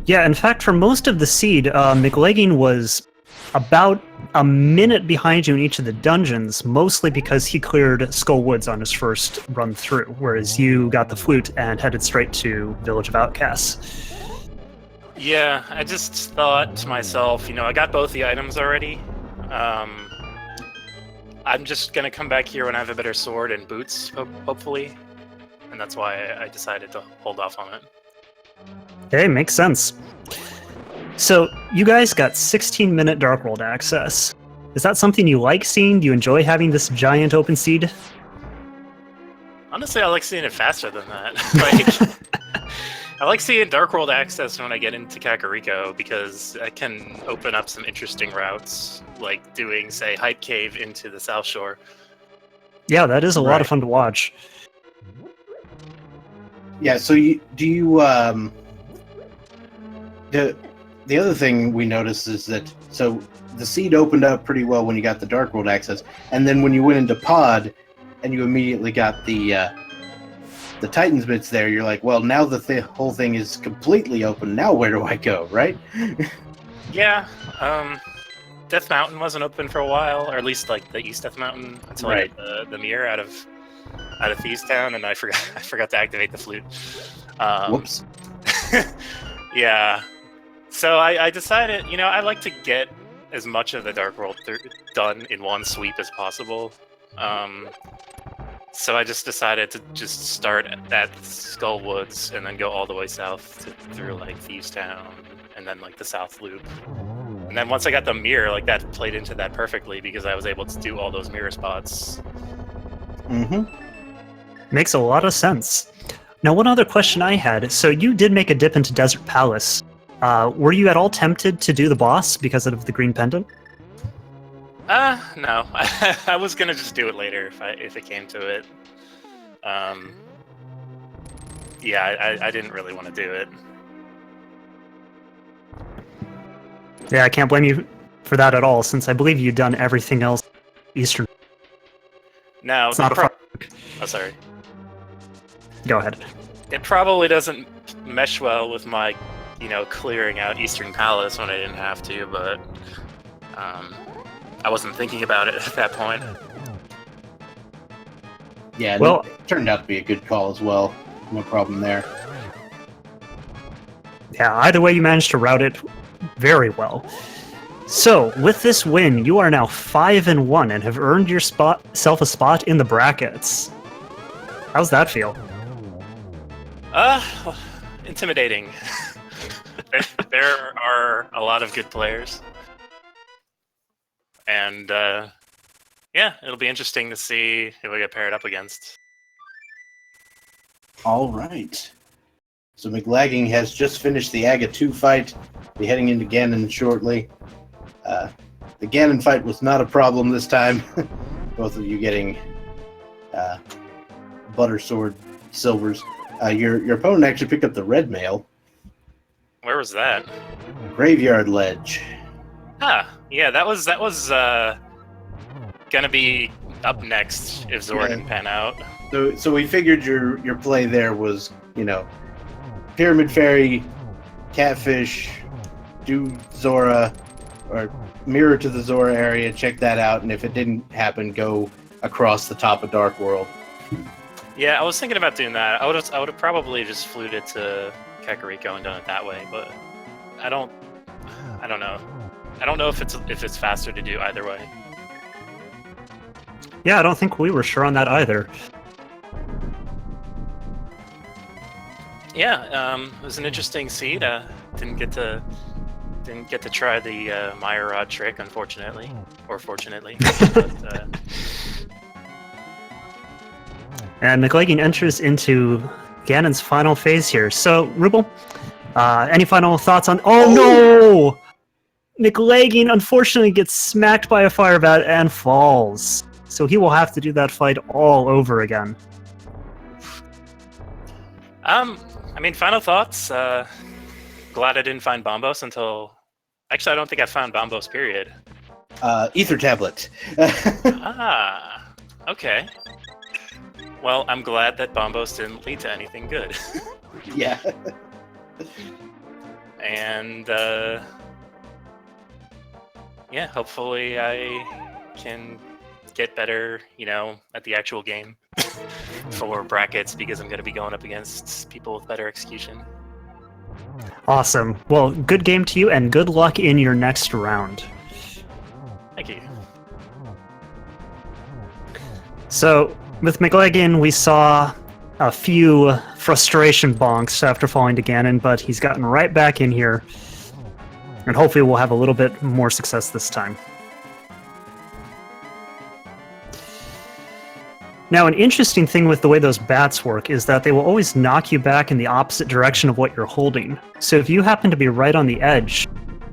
Yeah, in fact, for most of the seed, Mclagging was about a minute behind you in each of the dungeons, mostly because he cleared Skull Woods on his first run through, whereas you got the flute and headed straight to Village of Outcasts.
Yeah, I just thought to myself, I got both the items already. I'm just going to come back here when I have a better sword and boots, hopefully. And that's why I decided to hold off on it.
Okay, makes sense. So, you guys got 16-minute Dark World access. Is that something you like seeing? Do you enjoy having this giant open seed?
Honestly, I like seeing it faster than that. I like seeing Dark World access when I get into Kakariko, because I can open up some interesting routes, like doing, say, Hype Cave into the South Shore.
Yeah, that is a lot of fun to watch.
Yeah, so the other thing we noticed is that, so the seed opened up pretty well when you got the Dark World access, and then when you went into Pod and you immediately got the Titans bits there, you're like, well, now that the whole thing is completely open, now where do I go, right?
Yeah, Death Mountain wasn't open for a while, or at least like the East Death Mountain, until I got the mirror out of Thieves Town, and I forgot to activate the flute.
Whoops.
Yeah. So I decided, I like to get as much of the Dark World done in one sweep as possible. So I just decided to just start at Skull Woods and then go all the way south through like Thieves Town and then like the South Loop. And then once I got the mirror, like that played into that perfectly because I was able to do all those mirror spots.
Mm-hmm.
Makes a lot of sense. Now, one other question I had. So you did make a dip into Desert Palace. Were you at all tempted to do the boss because of the green pendant?
No. I was gonna just do it later if it came to it. Yeah, I didn't really want to do it.
Yeah, I can't blame you for that at all, since I believe you've done everything else Eastern.
No,
it's not a fun.
Oh, sorry.
Go ahead.
It probably doesn't mesh well with my, clearing out Eastern Palace when I didn't have to, but I wasn't thinking about it at that point.
Yeah,
well,
it turned out to be a good call as well. No problem there.
Yeah, either way, you managed to route it very well. So, with this win, you are now 5-1 and have earned yourself a spot in the brackets. How's that feel?
Intimidating. There are a lot of good players. And, yeah, it'll be interesting to see who we get paired up against.
All right. So Mclagging has just finished the Aga 2 fight. Be heading into Ganon shortly. The Ganon fight was not a problem this time. Both of you getting Butter Sword Silvers. Your opponent actually picked up the red mail.
Where was that?
Graveyard Ledge.
Yeah, that was gonna be up next if Zora didn't pan out.
So we figured your play there was, Pyramid Fairy, Catfish, do Zora, or mirror to the Zora area, check that out, and if it didn't happen, go across the top of Dark World.
Yeah, I was thinking about doing that. I would have probably just fluted to Kakariko and done it that way, but I don't know. I don't know if it's faster to do either way.
Yeah, I don't think we were sure on that either.
Yeah, it was an interesting seed. Didn't get to try the Maya Rod trick, unfortunately, or fortunately. But,
And Mclagging enters into Ganon's final phase here. So, Ruble, any final thoughts on... Oh, no! Mclagging unfortunately gets smacked by a fire bat and falls. So he will have to do that fight all over again.
I mean, final thoughts. Glad I didn't find Bombos until... Actually, I don't think I found Bombos, period.
Ether tablet.
Ah, okay. Well, I'm glad that Bombos didn't lead to anything good.
Yeah.
And, yeah, hopefully I can get better, at the actual game for brackets, because I'm going to be going up against people with better execution.
Awesome. Well, good game to you, and good luck in your next round.
Thank you.
So, with Mclagging, we saw a few frustration bonks after falling to Ganon, but he's gotten right back in here, and hopefully we'll have a little bit more success this time. Now, an interesting thing with the way those bats work is that they will always knock you back in the opposite direction of what you're holding. So if you happen to be right on the edge,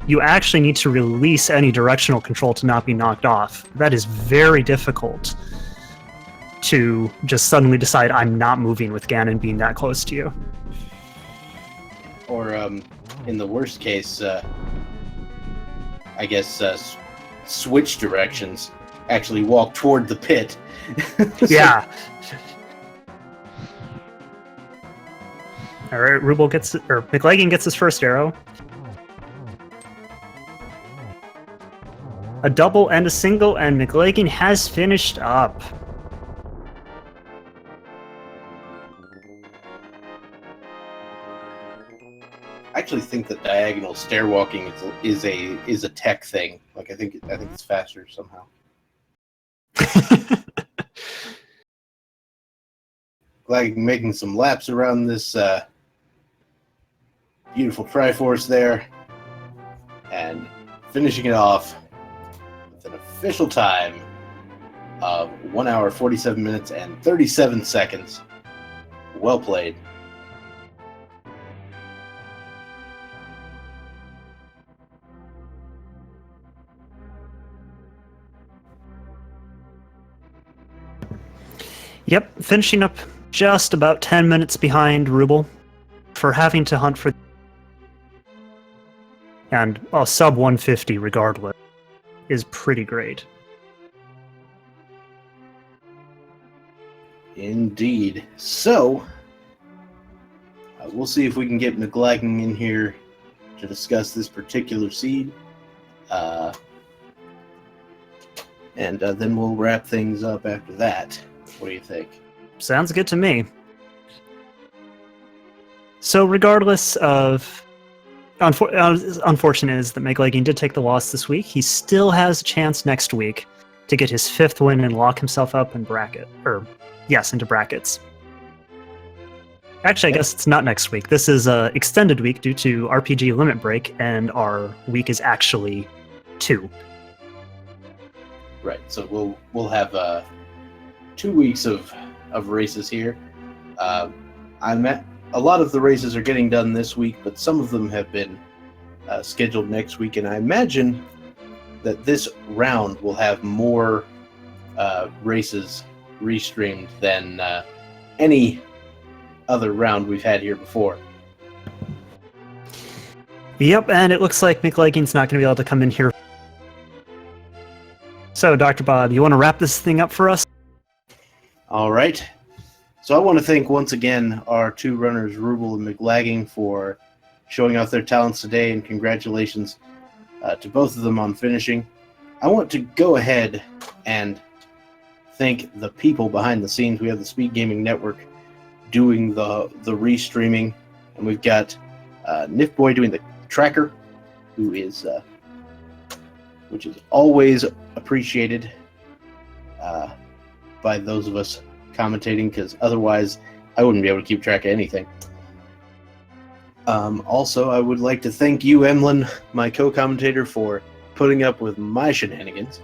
you actually need to release any directional control to not be knocked off. That is very difficult to just suddenly decide I'm not moving with Ganon being that close to you.
Or, in the worst case, I guess, switch directions. Actually walk toward the pit.
Yeah. All right, Mclagging gets his first arrow. A double and a single, and Mclagging has finished up.
I actually think that diagonal stair walking is a tech thing. Like I think it's faster somehow. Glad making some laps around this beautiful Triforce there, and finishing it off with an official time of 1 hour, 47 minutes, and 37 seconds. Well played.
Yep, finishing up just about 10 minutes behind Ruble for having to hunt for... And sub 150 regardless is pretty great.
Indeed. So, we'll see if we can get Mclagging in here to discuss this particular seed. And then we'll wrap things up after that. What do you think?
Sounds good to me. So regardless of... unfortunate is that Mclagging did take the loss this week. He still has a chance next week to get his 5th win and lock himself up in into brackets. Actually, I guess it's not next week. This is an extended week due to RPG limit break, and our week is actually 2.
Right, so we'll have 2 weeks of races here. A lot of the races are getting done this week, but some of them have been scheduled next week, and I imagine that this round will have more races restreamed than any other round we've had here before.
Yep, and it looks like Mclagging's not going to be able to come in here. So, Dr. Bob, you want to wrap this thing up for us?
All right. So I want to thank once again our 2 runners, Ruble and Mclagging, for showing off their talents today, and congratulations to both of them on finishing. I want to go ahead and thank the people behind the scenes. We have the Speed Gaming Network doing the restreaming, and we've got Nif Boy doing the tracker, which is always appreciated by those of us commentating, because otherwise I wouldn't be able to keep track of anything. Also, I would like to thank you, Emlyn, my co-commentator, for putting up with my shenanigans.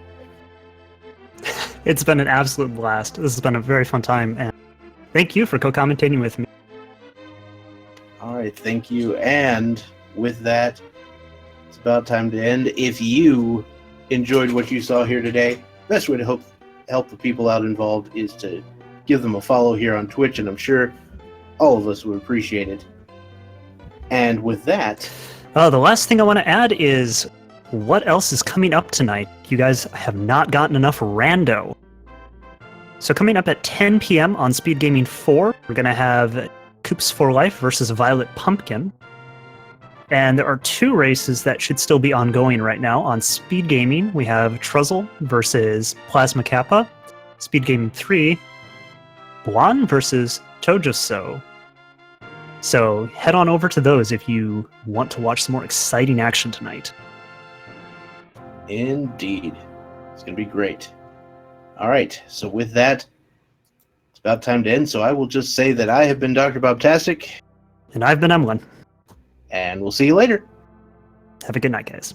It's been an absolute blast. This has been a very fun time, and thank you for co-commentating with me.
All right, thank you. And with that, it's about time to end. If you enjoyed what you saw here today, best way to help the people out involved is to give them a follow here on Twitch, and I'm sure all of us would appreciate it. And with that...
The last thing I want to add is, what else is coming up tonight? You guys have not gotten enough rando. So coming up at 10 p.m. on Speed Gaming 4, we're going to have Coops for Life versus Violet Pumpkin. And there are 2 races that should still be ongoing right now. On Speed Gaming, we have Truzzle versus Plasma Kappa. Speed Gaming 3, Buan versus Tojoso. So head on over to those if you want to watch some more exciting action tonight.
Indeed. It's going to be great. All right, so with that, it's about time to end. So I will just say that I have been Dr. Bobtastic.
And I've been Emlyn.
And we'll see you later.
Have a good night, guys.